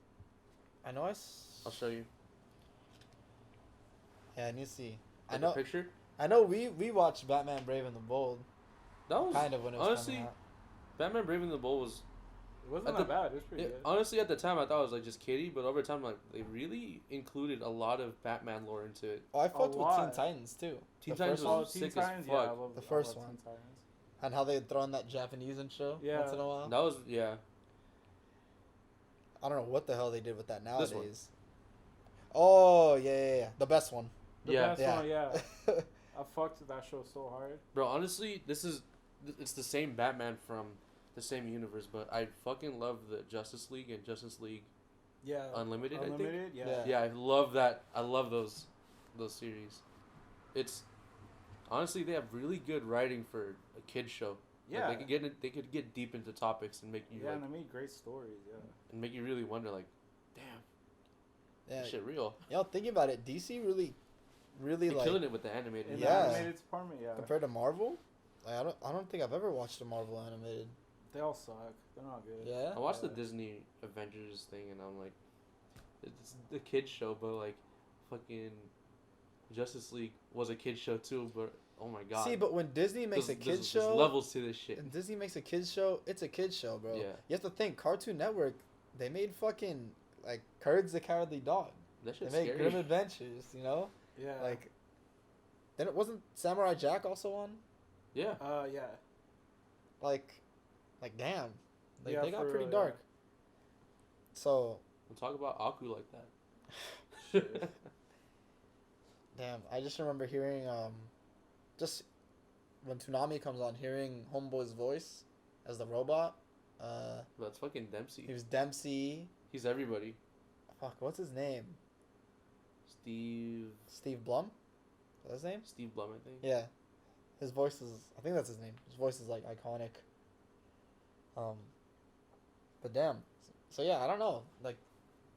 I know I'll show you. Yeah, I need to see. Like I know. a picture. I know. We watched Batman Brave and the Bold. That was Kind of when it was honestly, coming out. Batman Brave and the Bold was It wasn't At that the- bad. It was pretty yeah, good. honestly at the time I thought it was like just kiddie, but over time like they really included a lot of Batman lore into it. Oh, I fucked with Teen lot. Titans too. Teen The Titans first was one. Teen sick Titans, as yeah, I fuck. love The I first love one. Teen Titans. And how they throw in that Japanese and show Yeah. once in a while. That was yeah. I don't know what the hell they did with that This one. nowadays. Oh yeah. The best one. The Yeah. best Yeah. one, yeah. I fucked with that show so hard. Bro, honestly, it's the same Batman from the same universe, but I fucking love the Justice League and Justice League Yeah. Unlimited, I think. Unlimited, yeah. Yeah. Yeah, I love that. I love those series. It's honestly they have really good writing for a kid show. Yeah. Like, they could get deep into topics and make you Yeah, like, and they made great stories, yeah. and make you really wonder like, damn, Yeah. this shit real. Yo, thinking about it, DC really They're like killing it with the animated. In Yeah. the animated department, yeah. compared to Marvel. Like, I don't think I've ever watched a Marvel animated. They all suck. They're not good. Yeah. I watched the Yeah. Disney Avengers thing and I'm like, it's the kids show, but like, fucking Justice League was a kid show too. But oh my god, See, but when Disney makes a There's- kids there's show, levels to this shit. and Disney makes a kids show, it's a kids show, bro. Yeah. You have to think Cartoon Network. They made fucking like Courage the Cowardly Dog. That They shit's made scary. Grim Adventures. You know, Yeah. like. Then it wasn't Samurai Jack also on? Yeah, Yeah. Like damn, like Yeah, they got for pretty real, dark. So we'll talk about Aku like that. Shit. damn, I just remember hearing just when Toonami comes on, hearing Homeboy's voice as the robot. That's fucking Dempsey. He was Dempsey. He's everybody. Fuck, what's his name? Steve Blum? Is that his name? Steve Blum, I think. Yeah. His voice is, I think that's his name. His voice is like iconic. But damn. So yeah, I don't know. Like,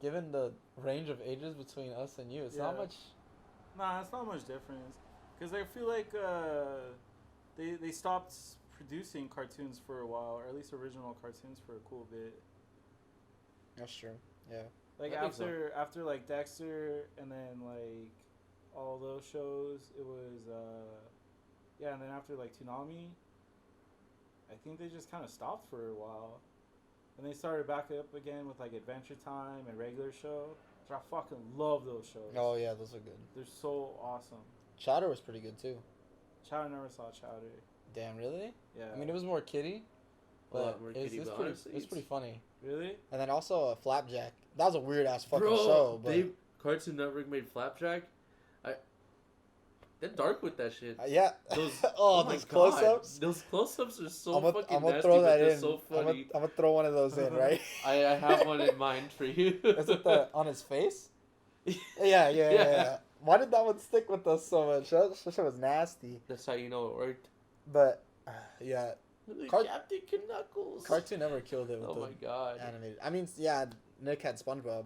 given the range of ages between us and you, it's not Yeah. much. Nah, it's not much difference. Because I feel like they stopped producing cartoons for a while, or at least original cartoons for a cool bit. That's true. Yeah. Like I think so. after like Dexter and then like all those shows, it was yeah, and then after like Toonami, I think they just kind of stopped for a while, and they started back up again with like Adventure Time and regular show. Which I fucking love those shows. Oh yeah, those are good. They're so awesome. Chowder was pretty good too. Chowder, never saw Chowder. Damn, really? Yeah. I mean, it was more kiddie, A lot but more it was, kiddie, it's but pretty. honestly, It's pretty funny. Really? And then also Flapjack. That was a weird ass fucking Bro, show. But Cartoon Network made Flapjack. They're dark with that shit. yeah. Those, oh, my those God. close-ups. Those close-ups are so I'm fucking gonna nasty, throw but that they're in. so funny. I'm gonna throw one of those in, right? I have one in mind for you. Is it the on his face? Yeah. Why did that one stick with us so much? That shit was nasty. That's how you know it worked. But yeah, Captain Knuckles. Cartoon Network killed it with Oh the my god. animated. I mean, yeah, Nick had SpongeBob.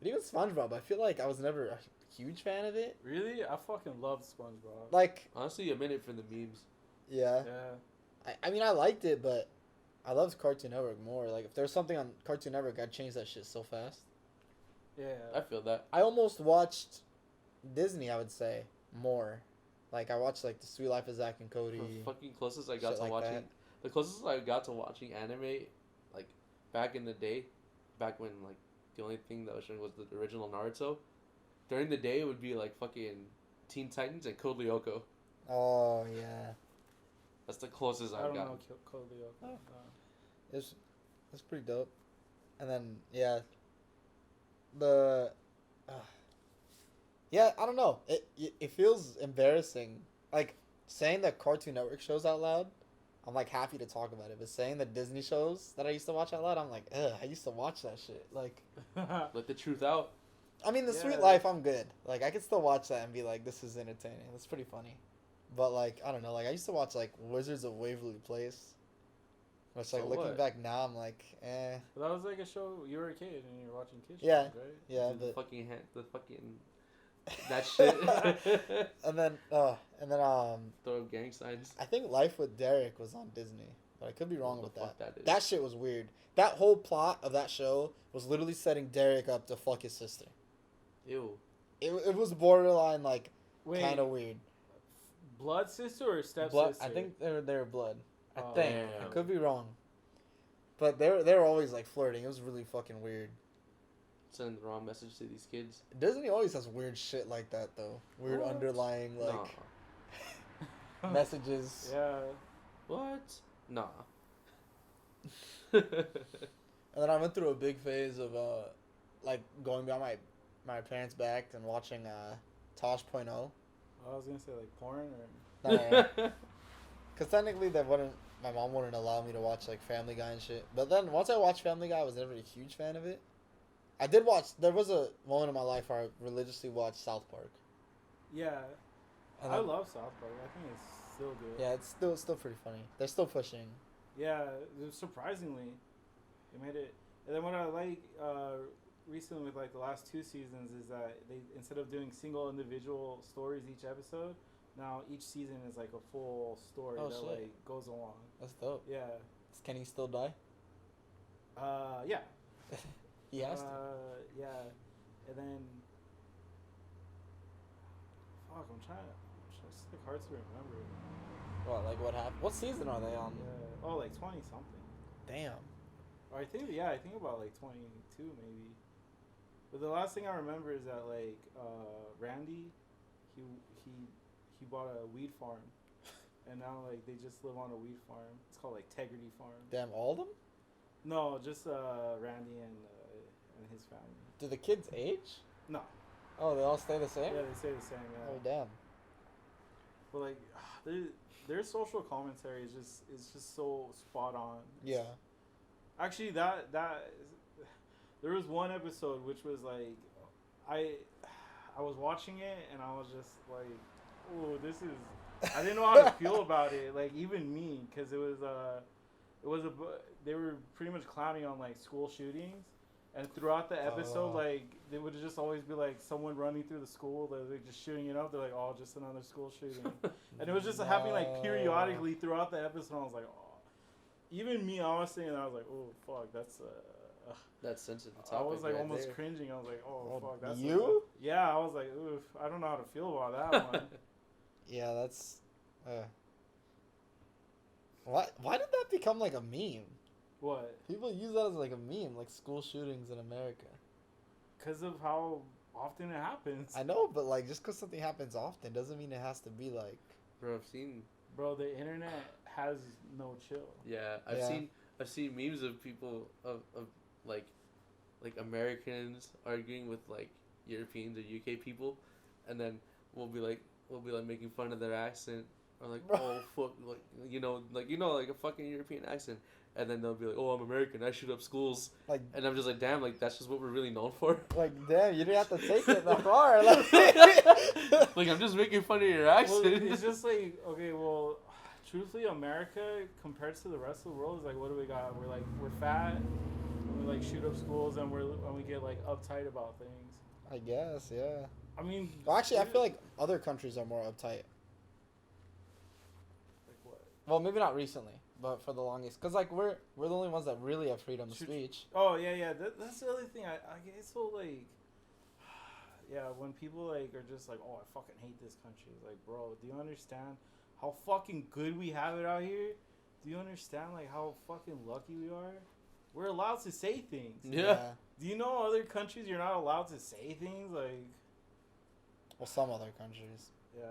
But even SpongeBob, I feel like I was never a huge fan of it. Really? I fucking love SpongeBob. Like, Honestly, a minute for the memes. yeah. Yeah. I mean, I liked it, but I loved Cartoon Network more. Like, if there's something on Cartoon Network, I'd change that shit so fast. Yeah. I feel that. I almost watched Disney, I would say, more. Like, I watched, like, The Sweet Life of Zack and Cody. The fucking closest I got shit to like watching, that. the closest I got to watching anime, like back in the day, back when like the only thing that was showing was the original Naruto. During the day, it would be like fucking Teen Titans and Code Lyoko. Oh, yeah. That's the closest I I've don't gotten. know Code Lyoko. Oh. It's pretty dope. And then, yeah. Yeah, I don't know. It feels embarrassing. Like, saying the Cartoon Network shows out loud, I'm, like, happy to talk about it. But saying the Disney shows that I used to watch out loud, I'm like, ugh, I used to watch that shit. Like, Let the truth out. I mean, The Yeah. Sweet Life, I'm good. Like, I could still watch that and be like, this is entertaining. That's pretty funny. But, like, I don't know. Like, I used to watch, like, Wizards of Waverly Place. Which, like, So looking what? back now, I'm like, eh. But that was like a show. You were a kid and you were watching kids Yeah. shows, right? Yeah, the but... fucking that shit. and then, Throw up gang signs. I think Life with Derek was on Disney, but I could be wrong with What the that. fuck is. That shit was weird. That whole plot of that show was literally setting Derek up to fuck his sister. Ew. It was borderline, like, Wait, kind of weird. blood sister or step Blood. sister? I think they were blood. I Oh, think. damn. I could be wrong. But they were always, like, flirting. It was really fucking weird. Sending the wrong message to these kids. Disney always has weird shit like that, though. Weird What? underlying, like, Nah. messages. Yeah. What? Nah. And then I went through a big phase of like going behind my parents' back and watching Tosh.0. I was gonna say like porn or. Because technically my mom wouldn't allow me to watch like Family Guy and shit. But then once I watched Family Guy, I was never a huge fan of it. I did watch. There was a moment in my life where I religiously watched South Park. Yeah. And I then- love South Park. I think it's still good. Yeah, it's still pretty funny. They're still pushing. Yeah, surprisingly, they made it. And then what I like recently with like the last two seasons is that they, instead of doing single individual stories each episode, now each season is like a full story Oh, that shit. like goes along. That's dope. Yeah. Can he still die? Yeah. He has to. Yeah. And then. Fuck, it's like hard to remember. What happened? What season are they on? Yeah. Oh, like 20 something. Damn. Or I think about like 22 maybe. But the last thing I remember is that like Randy, he bought a weed farm, and now like they just live on a weed farm. It's called like Tegrity Farm. Damn, all of them? No, just Randy and his family. Do the kids age? No. Oh, they all stay the same? Yeah, they say the same. Yeah. Oh, damn. But like their social commentary is just so spot on. Yeah. Actually, there was one episode which was like, I was watching it and I was just like, oh, this is. I didn't know how to feel about it. Like even me, because they were pretty much clowning on like school shootings, and throughout the episode, like they would just always be like someone running through the school, they're like, just shooting it up. They're like, oh, just another school shooting, and it was just happening like periodically throughout the episode. I was like, oh. Even me, I was saying, I was like, oh fuck, that's sensitive topic. I was like right almost there. cringing. I was like, oh fuck, that's you? yeah, I was like, oof, I don't know how to feel about that one. Yeah, that's. Why did that become like a meme? What? People use that as like a meme, like school shootings in America. Because of how often it happens. I know, but like just because something happens often doesn't mean it has to be like. Bro, I've seen. Bro, the internet has no chill. Yeah, I've seen memes of people of like Americans arguing with like Europeans or UK people, and then we'll be like making fun of their accent or like oh fuck like a fucking European accent, and then they'll be like, oh, I'm American, I shoot up schools, Like, and I'm just like, damn, like that's just what we're really known for. like damn, you didn't have to take it that far. Like, Like I'm just making fun of your Well, accent. it's just like, okay, well, truthfully, America compared to the rest of the world is like, what do we got? We're fat, and we like shoot up schools, and we get like uptight about things. I guess, yeah. I mean, Well, actually, I feel like other countries are more uptight. like what? Well, maybe not recently, but for the longest, cause like we're the only ones that really have freedom of speech. Oh yeah. That's the other thing. I get so like, yeah, when people like are just like, oh, I fucking hate this country. It's like, bro, do you understand how fucking good we have it out here? Do you understand like how fucking lucky we are? We're allowed to say things. Yeah. Do you know other countries you're not allowed to say things like? Well, some other countries. Yeah.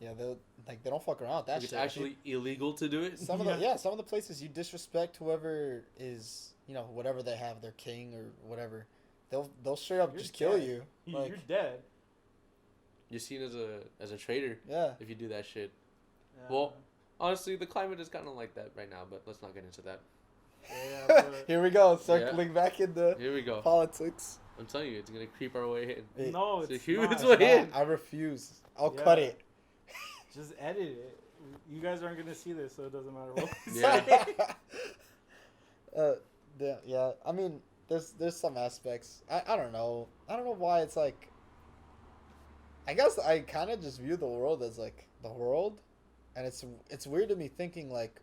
Yeah, they don't fuck around with that Like shit. it's actually illegal to do it. Some of the some of the places you disrespect whoever is, whatever they have, their king or whatever. They'll straight up You're just kill dead. you. You're Like, dead. You're seen as a traitor yeah. if you do that shit. Yeah. Well, honestly, the climate is kind of like that right now, but let's not get into that. Yeah, but Here we go, circling back into Here we go. politics. I'm telling you, it's gonna creep our way in. no, It's a it's huge not. way in. I refuse. I'll Yeah. cut it. Just edit it. You guys aren't gonna see this, so it doesn't matter what we Yeah. say. Yeah. I mean, there's some aspects. I don't know. I don't know why it's like. I guess I kind of just view the world as like the world, and it's weird to me thinking like.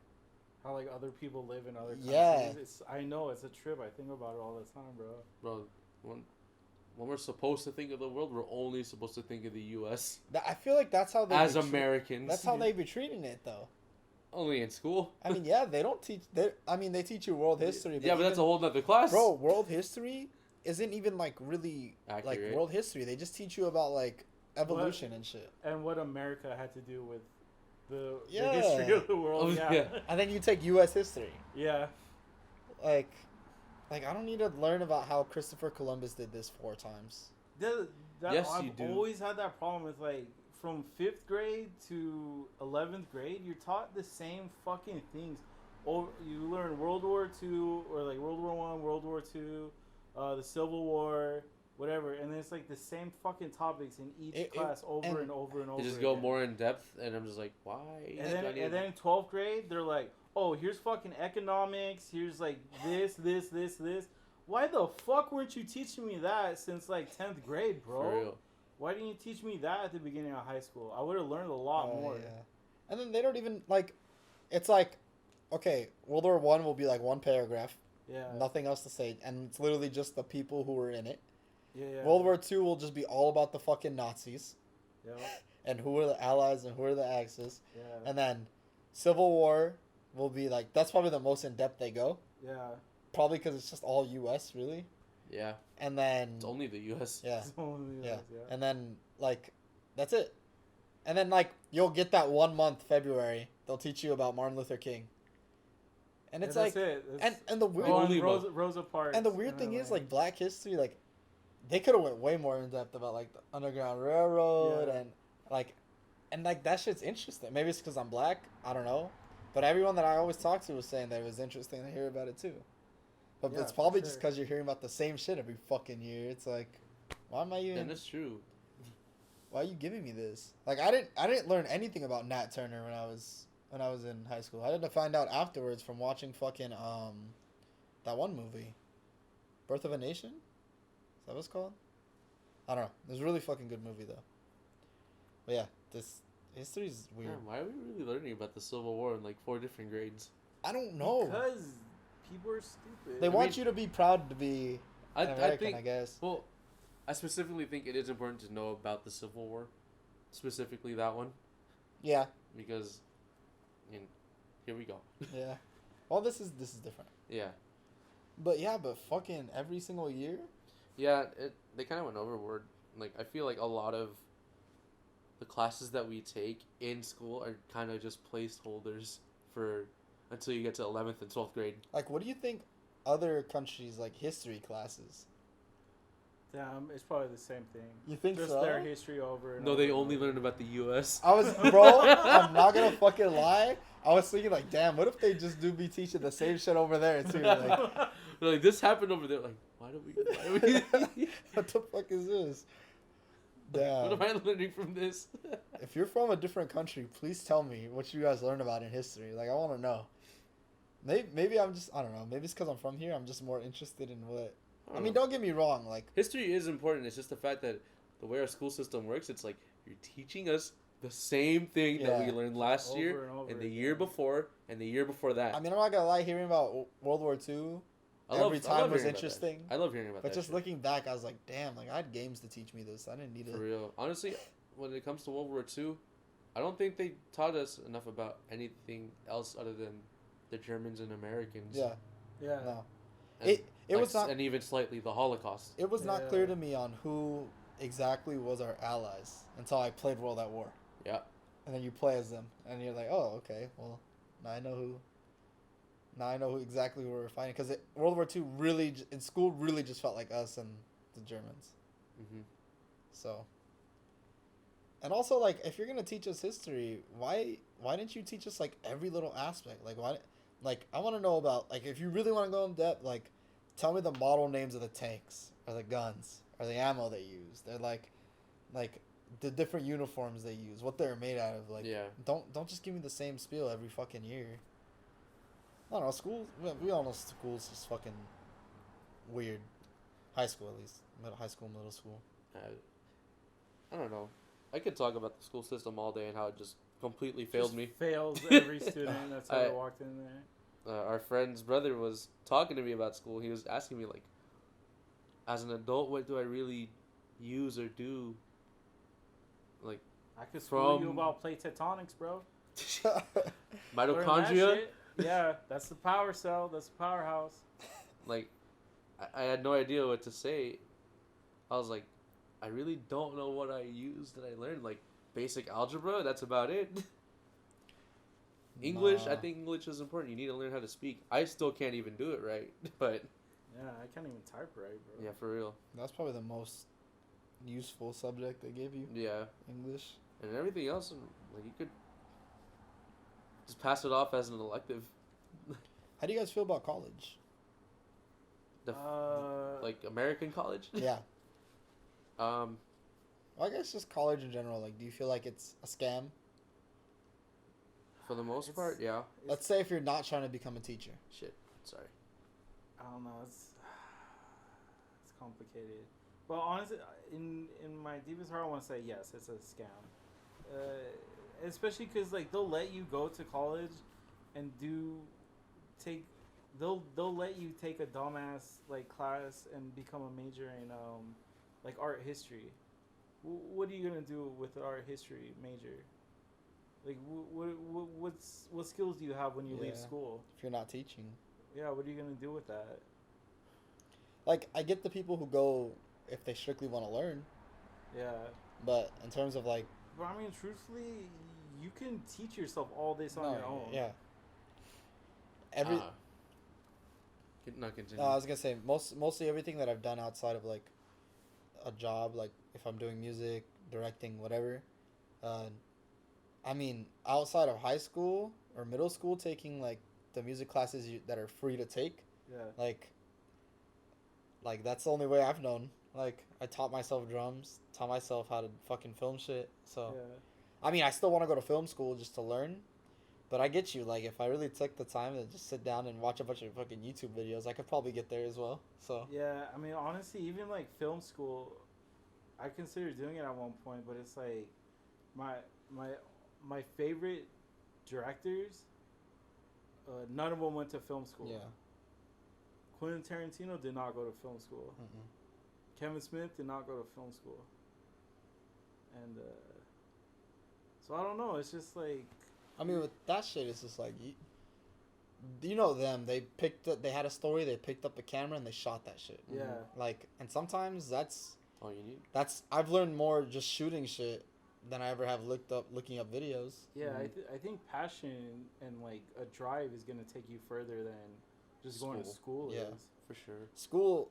How like other people live in other countries. Yeah. I know it's a trip. I think about it all the time, bro. Bro, when we're supposed to think of the world, we're only supposed to think of the U.S. I feel like that's how they as be Americans. That's how they be treating it though. Only in school. I mean, yeah, they don't teach. They teach you world history. Yeah, but that's a whole nother class. Bro, world history isn't even like really Accurate. like world history. They just teach you about like evolution and shit. And what America had to do with the Yeah. history of the world. Oh, yeah. yeah. And then you take U.S. history. Yeah. Like I don't need to learn about how Christopher Columbus did this 4 times. Yes, I've you do. always had that problem with like from 5th grade to 11th grade, you're taught the same fucking things. Or you learn World War II or like World War I, World War II, the Civil War, whatever, and then it's like the same fucking topics in each class over and over and over. They just go again. more in depth, and I'm just like, why? And then in 12th grade, they're like, oh, here's fucking economics. Here's like this. Why the fuck weren't you teaching me that since like 10th grade, bro? For real. Why didn't you teach me that at the beginning of high school? I would have learned a lot more. Yeah. And then they don't even like. It's like, okay, World War I will be like 1 paragraph, Yeah. nothing else to say, and it's literally just the people who were in it. Yeah. World War II will just be all about the fucking Nazis Yeah. and who are the allies and who are the Axis. Yeah. And then Civil War will be like, that's probably the most in depth they go. Yeah. Probably because it's just all U.S. really. Yeah, And then it's only the U.S. yeah, It's only yeah, us, yeah. and then like that's it. And then like you'll get that 1 month February. They'll teach you about Martin Luther King. And it's Yeah, like, that's it. and the weird Oh, only and Rosa Parks. and the weird thing is like Black history, like they could have went way more in depth about like the Underground Railroad Yeah. and like that shit's interesting. Maybe it's because I'm Black. I don't know. But everyone that I always talk to was saying that it was interesting to hear about it too. But Yeah, it's probably for just sure. because you're hearing about the same shit every fucking year. It's like, why am I even? And it's true. Why are you giving me this? Like I didn't learn anything about Nat Turner when I was in high school. I had to find out afterwards from watching fucking that one movie, Birth of a Nation. Is that what it's called? I don't know. It was a really fucking good movie though. But yeah, this history's weird. Man, why are we really learning about the Civil War in like 4 different grades? I don't know. Because people are stupid. They want mean- you to be proud to be an American, I think. I guess. Well, I specifically think it is important to know about the Civil War, specifically that one, Yeah, because, here we go. yeah. Well, this is different. Yeah, But yeah, but fucking every single year. yeah. They kind of went overboard. Like I feel like a lot of the classes that we take in school are kind of just placeholders for until you get to 11th and 12th grade. Like, what do you think other countries like history classes? Damn, it's probably the same thing. You think Just so? their history over and No, over they and only over. learn about the U.S. I was, bro, I'm not gonna fucking lie. I was thinking like, damn, what if they just do be teaching the same shit over there too? Like, Like this happened over there. Like why do we? what the fuck is this? What am Damn. I learning from this? If you're from a different country, please tell me what you guys learned about in history. Like, I want to know. Maybe I'm just, I don't know. Maybe it's because I'm from here. I'm just more interested in what. I mean, don't get me wrong. Like, history is important. It's just the fact that the way our school system works, it's like you're teaching us the same thing that we Yeah. learned last Over year and over and the again. year before and the year before that. I mean, I'm not gonna lie. Hearing about World War II every time was interesting. I love hearing about But that. just shit. looking back, I was like, damn. Like, I had games to teach me this. I didn't need For it. real. Honestly, when it comes to World War II, I don't think they taught us enough about anything else other than the Germans and Americans. Yeah. Yeah. No. And, It was not. and even slightly the Holocaust. It was not Yeah. clear to me on who exactly was our allies until I played World at War. Yeah. And then you play as them, and you're like, oh, okay, well, now I know who. Now I know who exactly who we're fighting, because World War II really in school really just felt like us and the Germans. Mm-hmm. So. And also, like, if you're gonna teach us history, why didn't you teach us like every little aspect? Like, why? Like, I want to know about, like, if you really want to go in depth, like, tell me the model names of the tanks or the guns or the ammo they use. They're like the different uniforms they use, what they're made out of. Like, Yeah. don't just give me the same spiel every fucking year. I don't know. School, we all know school's just fucking weird. High school, at least, high school, middle school. I don't know. I could talk about the school system all day and how it just completely failed Just me. Fails every student that's ever walked in there. Our friend's brother was talking to me about school. He was asking me, like, as an adult, what do I really use or do? Like, I could school you From- about plate tectonics, bro. Learn that mitochondria. shit. Yeah, that's the power cell. That's the powerhouse. Like, I had no idea what to say. I was like, I really don't know what I used that I learned. Like, basic algebra, that's about it. English, I Nah. think English is important. You need to learn how to speak. I still can't even do it right, but Yeah, I can't even type right, bro. yeah, for real. That's probably the most useful subject they gave you, Yeah, English. and everything else, like, you could just pass it off as an elective. How do you guys feel about college? Like American college. Yeah. Um, Well, I guess just college in general. Like, do you feel like it's a scam? for the most It's- part, yeah. Let's say if you're not trying to become a teacher. Shit, sorry. I don't know. It's complicated. But honestly, in my deepest heart, I want to say yes. It's a scam. Especially because like they'll let you go to college and they'll let you take a dumbass like class and become a major in like art history. What are you gonna do with the art history major? Like what skills do you have when you leave Yeah. school? If you're not teaching. Yeah, what are you gonna do with that? Like, I get the people who go if they strictly want to learn, Yeah. but in terms of like, But I mean, truthfully, you can teach yourself all this on no, your own. yeah. Not continue. I was gonna say mostly everything that I've done outside of like a job, like if I'm doing music, directing, whatever. I mean, outside of high school or middle school, taking like the music classes that are free to take, Yeah. like that's the only way I've known. Like, I taught myself drums, taught myself how to fucking film shit. So Yeah. I mean, I still want to go to film school just to learn. But I get you. Like, if I really took the time to just sit down and watch a bunch of fucking YouTube videos, I could probably get there as well. So Yeah. I mean, honestly, even like film school, I considered doing it at one point, but it's like my favorite directors. None of them went to film school. yeah. Quentin Tarantino did not go to film school. Mm-mm. Kevin Smith did not go to film school. And so I don't know. It's just like I mean, with that shit, it's just like you know them. They had a story. They picked up the camera and they shot that shit. yeah. Like, and sometimes that's All you need. I've learned more just shooting shit than I ever have looking up videos. Yeah, Mhm. I think passion and like a drive is gonna take you further than just going to school Yeah. is. For sure.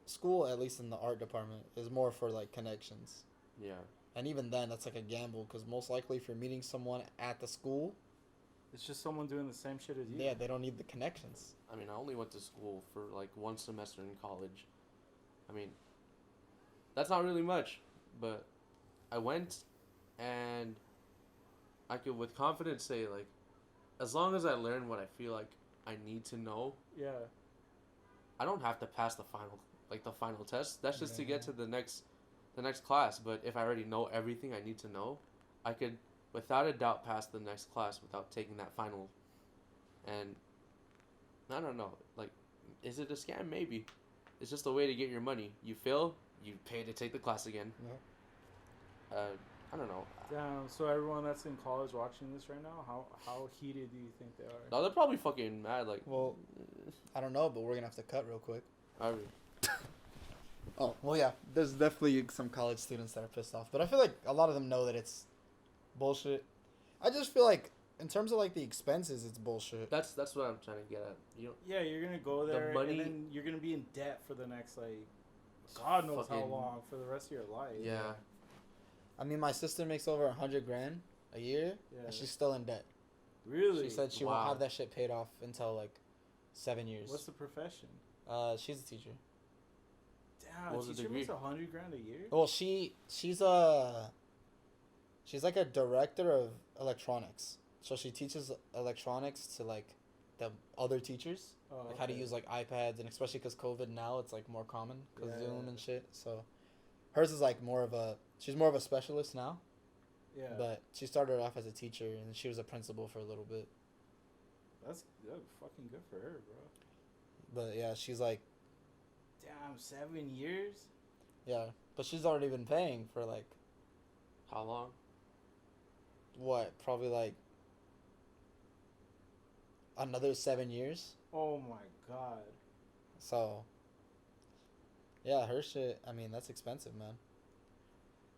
School, at least in the art department, is more for like connections. Yeah. And even then, that's like a gamble because most likely, if you're meeting someone at the school, It's just someone doing the same shit as you. yeah, they don't need the connections. I mean, I only went to school for like one semester in college. I mean, that's not really much, but I went, and I could with confidence say like, as long as I learn what I feel like I need to know, Yeah. I don't have to pass the final test. That's just to get Yeah. to the next class. But if I already know everything I need to know, I could without a doubt pass the next class without taking that final. And I don't know, like, is it a scam? Maybe. It's just a way to get your money. You fail, you pay to take the class again. Yeah. I don't know. Damn. So everyone that's in college watching this right now, how heated do you think they are? No, they're probably fucking mad. Like, Well, I don't know, but we're gonna have to cut real quick. I Oh, well, yeah. There's definitely some college students that are pissed off, but I feel like a lot of them know that it's bullshit. I just feel like, in terms of like the expenses, it's bullshit. that's what I'm trying to get at. You know, Yeah, you're gonna go there, money- and then you're gonna be in debt for the next like, God knows how fucking- long, for the rest of your life. yeah. I mean, my sister makes over $100,000 a year, Yeah. and she's still in debt. Really? She said she won't Wow. have that shit paid off until like 7 years. What's the profession? She's a teacher. Damn, What was the teacher degree? makes $100,000 a year. Well, she's like a director of electronics. So she teaches electronics to like the other teachers, Oh, like how to okay. use like iPads, and especially because COVID now it's like more common because Yeah. Zoom and shit. So hers is like she's more of a specialist now, Yeah, but she started off as a teacher and she was a principal for a little bit. that's fucking good for her, bro. But yeah, she's like, Damn, 7 years. yeah, but she's already been paying for like How long? what, probably like another 7 years. Oh my God. So, yeah, her shit. I mean, that's expensive, man.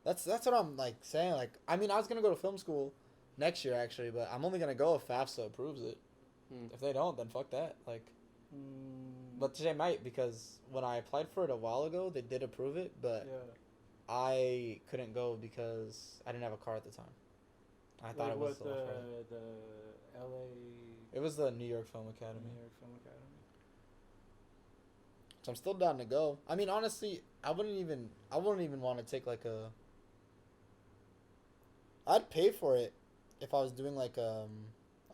That's what I'm like saying. Like, I mean, I was gonna go to film school next year actually, but I'm only gonna go if FAFSA approves it. Hmm. If they don't, then fuck that. Like, Mm, but they might, because when I applied for it a while ago, they did approve it, but yeah. I couldn't go because I didn't have a car at the time. I thought it was what off-road. the L.A. It was the New York Film Academy. New York Film Academy. So I'm still down to go. I mean, honestly, I wouldn't even want to take like I'd pay for it if I was doing like a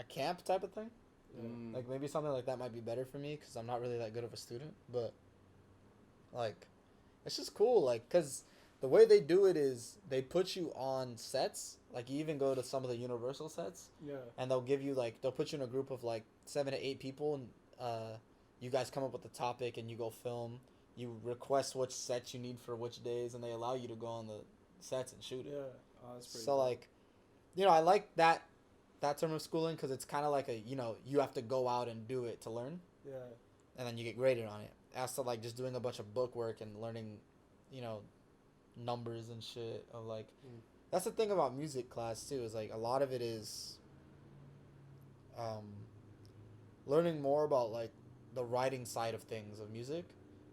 camp type of thing. Yeah. Mm. Like maybe something like that might be better for me because I'm not really that good of a student. But like, it's just cool. Like, cause the way they do it is they put you on sets. Like you even go to some of the Universal sets, Yeah. and they'll give you like, they'll put you in a group of like 7 to 8 people, and you guys come up with a topic and you go film. You request which sets you need for which days, and they allow you to go on the sets and shoot it. Yeah. Oh, that's pretty So dope. like, you know, I like that term of schooling because it's kind of like you have to go out and do it to learn, Yeah. and then you get graded on it. As to like just doing a bunch of book work and learning, numbers and shit. Of like, that's the thing about music class too, is like a lot of it is learning more about like the writing side of things of music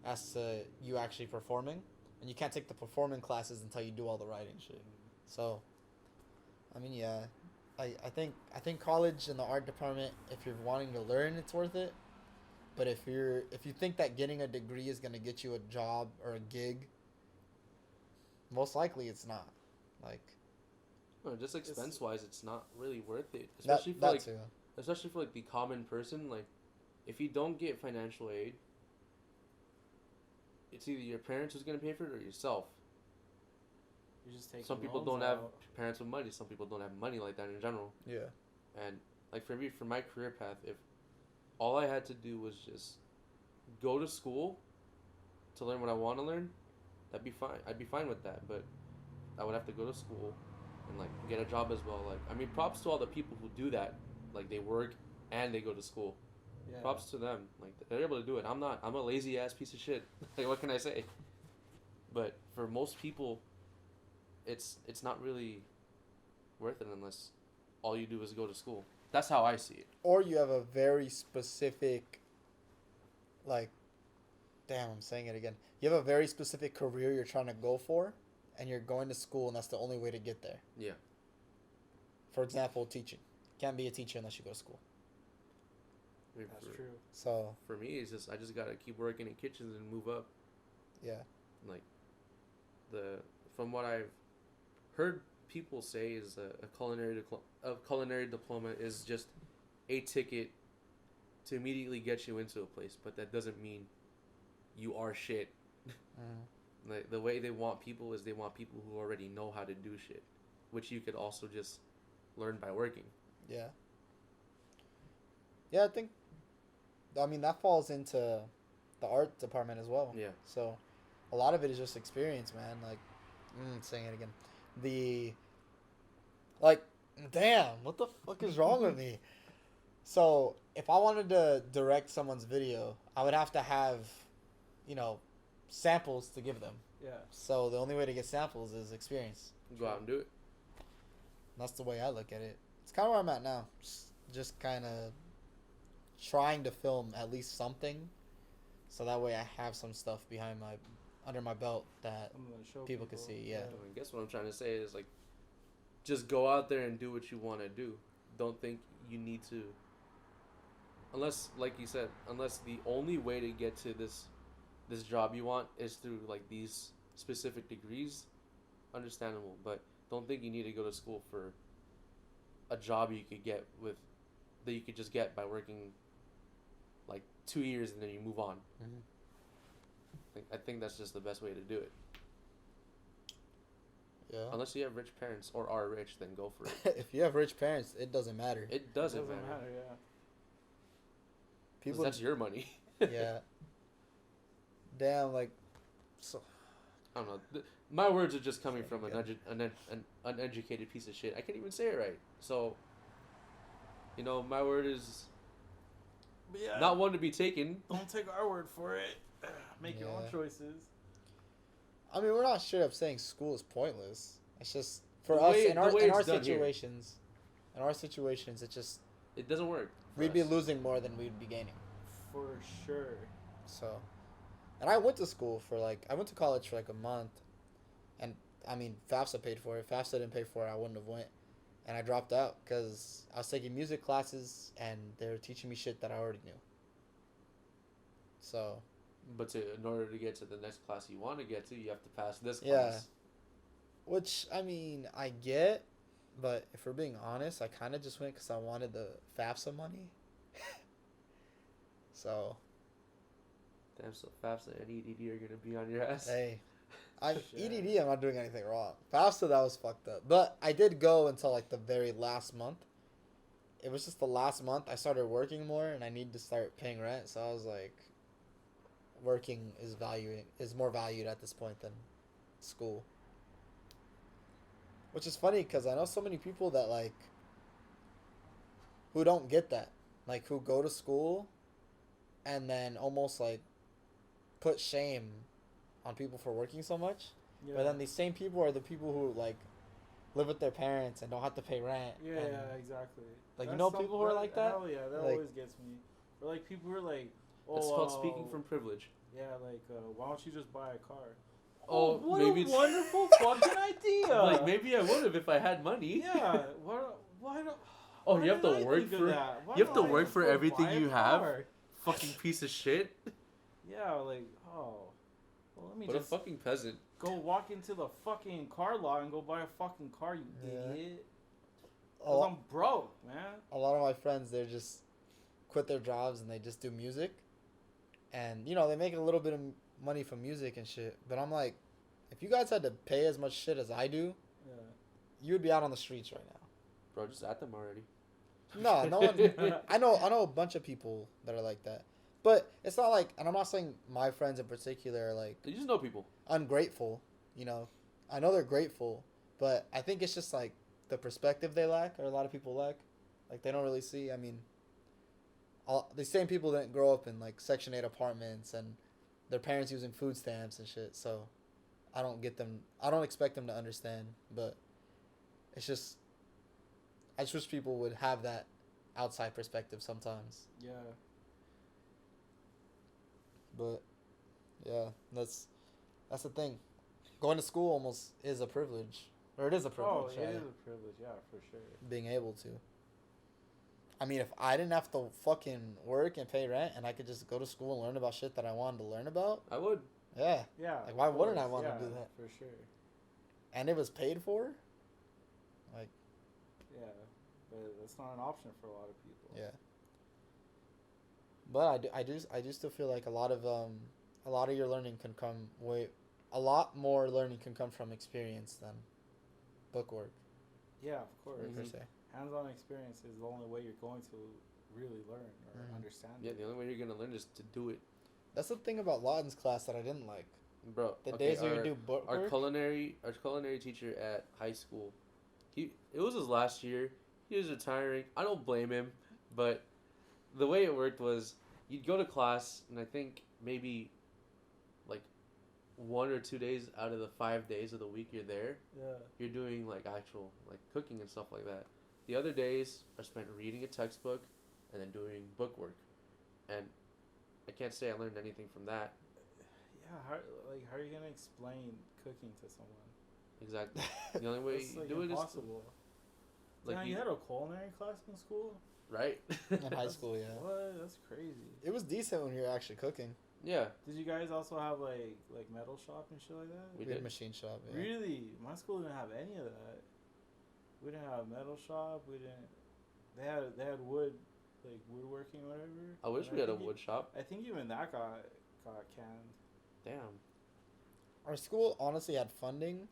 as to you actually performing, and you can't take the performing classes until you do all the writing shit. So, I mean, yeah, I think college and the art department, if you're wanting to learn, it's worth it. But if you think that getting a degree is gonna get you a job or a gig, most likely it's not. Like, No, just expense wise, it's not really worth it, that especially for that like too. especially for like the common person. Like, if you don't get financial aid, it's either your parents who's gonna pay for it or yourself. You're just taking Some people loans don't have out. parents with money. Some people don't have money like that in general. Yeah. And like for me, for my career path, if all I had to do was just go to school to learn what I want to learn, that'd be fine. I'd be fine with that. But I would have to go to school and like get a job as well. Like, I mean, props to all the people who do that. Like, they work and they go to school. Yeah. Props to them. Like, they're able to do it. I'm not. I'm a lazy ass piece of shit. Like, what can I say? But for most people, it's not really worth it unless all you do is go to school. That's how I see it. Or you have a very specific, like, damn, I'm saying it again. You have a very specific career you're trying to go for, and you're going to school, and that's the only way to get there. Yeah. For example, teaching. Can't be a teacher unless you go to school. I mean, That's true. So, For me, it's just I just gotta keep working in kitchens and move up. yeah. Like, from what I've heard people say is a culinary diploma is just a ticket to immediately get you into a place, but that doesn't mean you are shit. Like the way they want people is they want people who already know how to do shit, which you could also just learn by working. Yeah. Yeah, I mean, that falls into the art department as well. Yeah. So, a lot of it is just experience, man. Like, saying it again. Like, damn, what the fuck is wrong with me? So, if I wanted to direct someone's video, I would have to have, samples to give them. Yeah. So, the only way to get samples is experience. Go out and do it. That's the way I look at it. It's kind of where I'm at now. Just kind of trying to film at least something, so that way I have some stuff under my belt that people can see. Yeah. I guess what I'm trying to say is like, just go out there and do what you want to do. Don't think you need to. Unless, like you said, unless the only way to get to this job you want is through like these specific degrees, understandable. But don't think you need to go to school for a job you could just get by working like 2 years and then you move on. I think that's just the best way to do it. Yeah. Unless you have rich parents or are rich, then go for it. If you have rich parents, it doesn't matter. It doesn't matter. Yeah. People, that's your money. Yeah. Damn, like, so. I don't know. My words are just coming from an uneducated piece of shit. I can't even say it right. So, my word is not one to be taken. Don't take our word for it. Make your own choices. I mean, we're not straight up saying school is pointless. It's just for us in our situations. In our situations, it doesn't work. We'd be losing more than we'd be gaining. For sure. So, and I went to college for like a month, and I mean, FAFSA paid for it. If FAFSA didn't pay for it, I wouldn't have went, and I dropped out because I was taking music classes and they were teaching me shit that I already knew. So. But in order to get to the next class you want to get to, you have to pass this class. Yeah. Which, I mean, I get, but if we're being honest, I kind of just went because I wanted the FAFSA money. So. Damn, so FAFSA and EDD are going to be on your ass. Hey. EDD, I'm not doing anything wrong. FAFSA, that was fucked up. But I did go until, like, the very last month. It was just the last month I started working more, and I needed to start paying rent, so I was like, working is more valued at this point than school. Which is funny because I know so many people that like who don't get that, like who go to school and then almost like put shame on people for working so much. Yeah. But then these same people are the people who like live with their parents and don't have to pay rent. Yeah, exactly. Like people who are like that. Hell yeah, that always gets me. Or like people who are like. It's called speaking from privilege. Yeah, like, why don't you just buy a car? Oh, what maybe a wonderful fucking idea! Like, maybe I would have if I had money. Yeah, why don't... Oh, you have to work for... You have to work for everything you have? Fucking piece of shit. Yeah, like, well, let me just... What a fucking peasant. Go walk into the fucking car lot and go buy a fucking car, you idiot. Because I'm broke, man. A lot of my friends, they just quit their jobs and they just do music. And, they make a little bit of money from music and shit. But I'm like, if you guys had to pay as much shit as I do, you would be out on the streets right now. Bro, just at them already. No one. I know a bunch of people that are like that. But it's not like, and I'm not saying my friends in particular are like... You just know people. Ungrateful, I know they're grateful, but I think it's just like the perspective they lack, or a lot of people lack. Like, they don't really see, I mean... these same people didn't grow up in like Section 8 apartments and their parents using food stamps and shit, so I don't expect them to understand, but it's just I just wish people would have that outside perspective sometimes. Yeah. But yeah, that's the thing. Going to school almost is a privilege. Or it is a privilege. Oh, it is a privilege, yeah, for sure. Being able to. I mean, if I didn't have to fucking work and pay rent and I could just go to school and learn about shit that I wanted to learn about, I would. Yeah. Yeah. Like, why wouldn't I want to do that? For sure. and it was paid for. Like, Yeah, but that's not an option for a lot of people. yeah. But I do still feel like a lot of your learning can come a lot more learning can come from experience than bookwork Yeah, of course. per se. Hands-on experience is the only way you're going to really learn or understand Yeah, it. the only way you're gonna learn is to do it, That's the thing about Lawton's class that I didn't like. bro. The days where you do bookwork. Our culinary teacher at high school, it was his last year. He was retiring. I don't blame him, but the way it worked was you'd go to class, and I think maybe like 1 or 2 days out of the 5 days of the week you're there, Yeah. you're doing like actual like cooking and stuff like that. The other days are spent reading a textbook and then doing bookwork, and I can't say I learned anything from that. Yeah, how are you gonna explain cooking to someone? Exactly. The only way It's you like do it is impossible. like You had a culinary class in school? right. In high school, yeah. What? That's crazy. It was decent when you were actually cooking. Yeah. Did you guys also have like metal shop and shit like that? We We had did. machine shop. Yeah. Really? My school didn't have any of that. We didn't have metal shop. We didn't. They had wood, like woodworking or whatever. I wish And we had a think wood shop. I think even that got canned. Damn. Our school honestly had funding,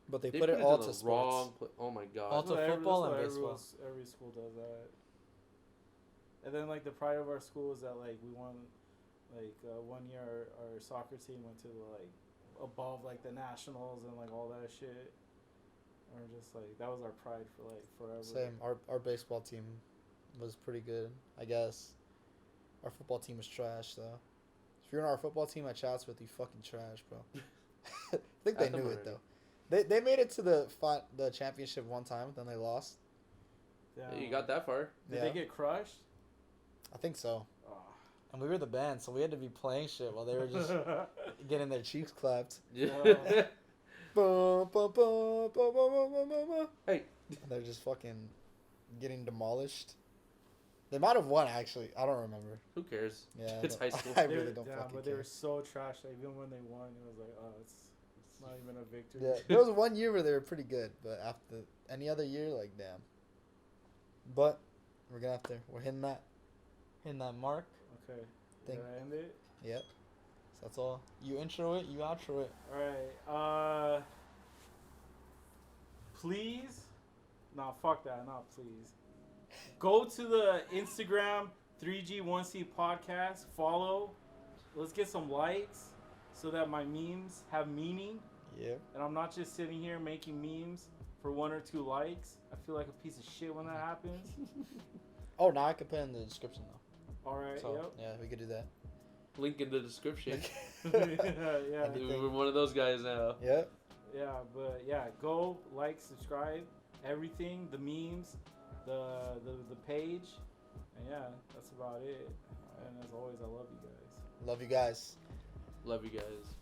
but they They put it it all the to sports. Oh my god. All to That's what football that's and what baseball. Every school does that. And then like the pride of our school is that like we won, like 1 year our soccer team went to like above like the nationals and like all that shit. And we're just like that was our pride for like forever. Same. Our baseball team was pretty good, I guess. Our football team was trash though. If you're on our football team at Chatsworth, you fucking trash, bro. I think they At them knew it already. though. They made it to the championship one time, then they lost. Damn. You got that far. Did Yeah. they get crushed? I think so. Oh. And we were the band, so we had to be playing shit while they were just getting their cheeks clapped. Yeah. Boom, boom, boom, boom, boom, boom, boom, boom, boom. Hey. And they're just fucking getting demolished. They might have won, actually. I don't remember. Who cares? Yeah, It's but high school. I They really were- don't yeah, fucking but care. they were so trash. Like even when they won, it was like, oh, it's not even a victory. Yeah, there was 1 year where they were pretty good, but after any other year, like, damn. But we're gonna have to. We're hitting that mark. Okay. Think- Did I end it? Yep. So that's all. You intro it. You outro it. All right. Please. Nah, fuck that. Not please. Go to the Instagram 3G1C podcast. Follow. Let's get some likes so that my memes have meaning. Yep. And I'm not just sitting here making memes for 1 or 2 likes. I feel like a piece of shit when that happens. Oh, now I can put it in the description though. All right. So yeah, we could do that. Link in the description. Yep. yeah. We're one of those guys now. Yep. Yeah, but yeah, go like, subscribe, everything, the memes, the page, and yeah, that's about it. And as always, I love you guys. Love you guys. Love you guys.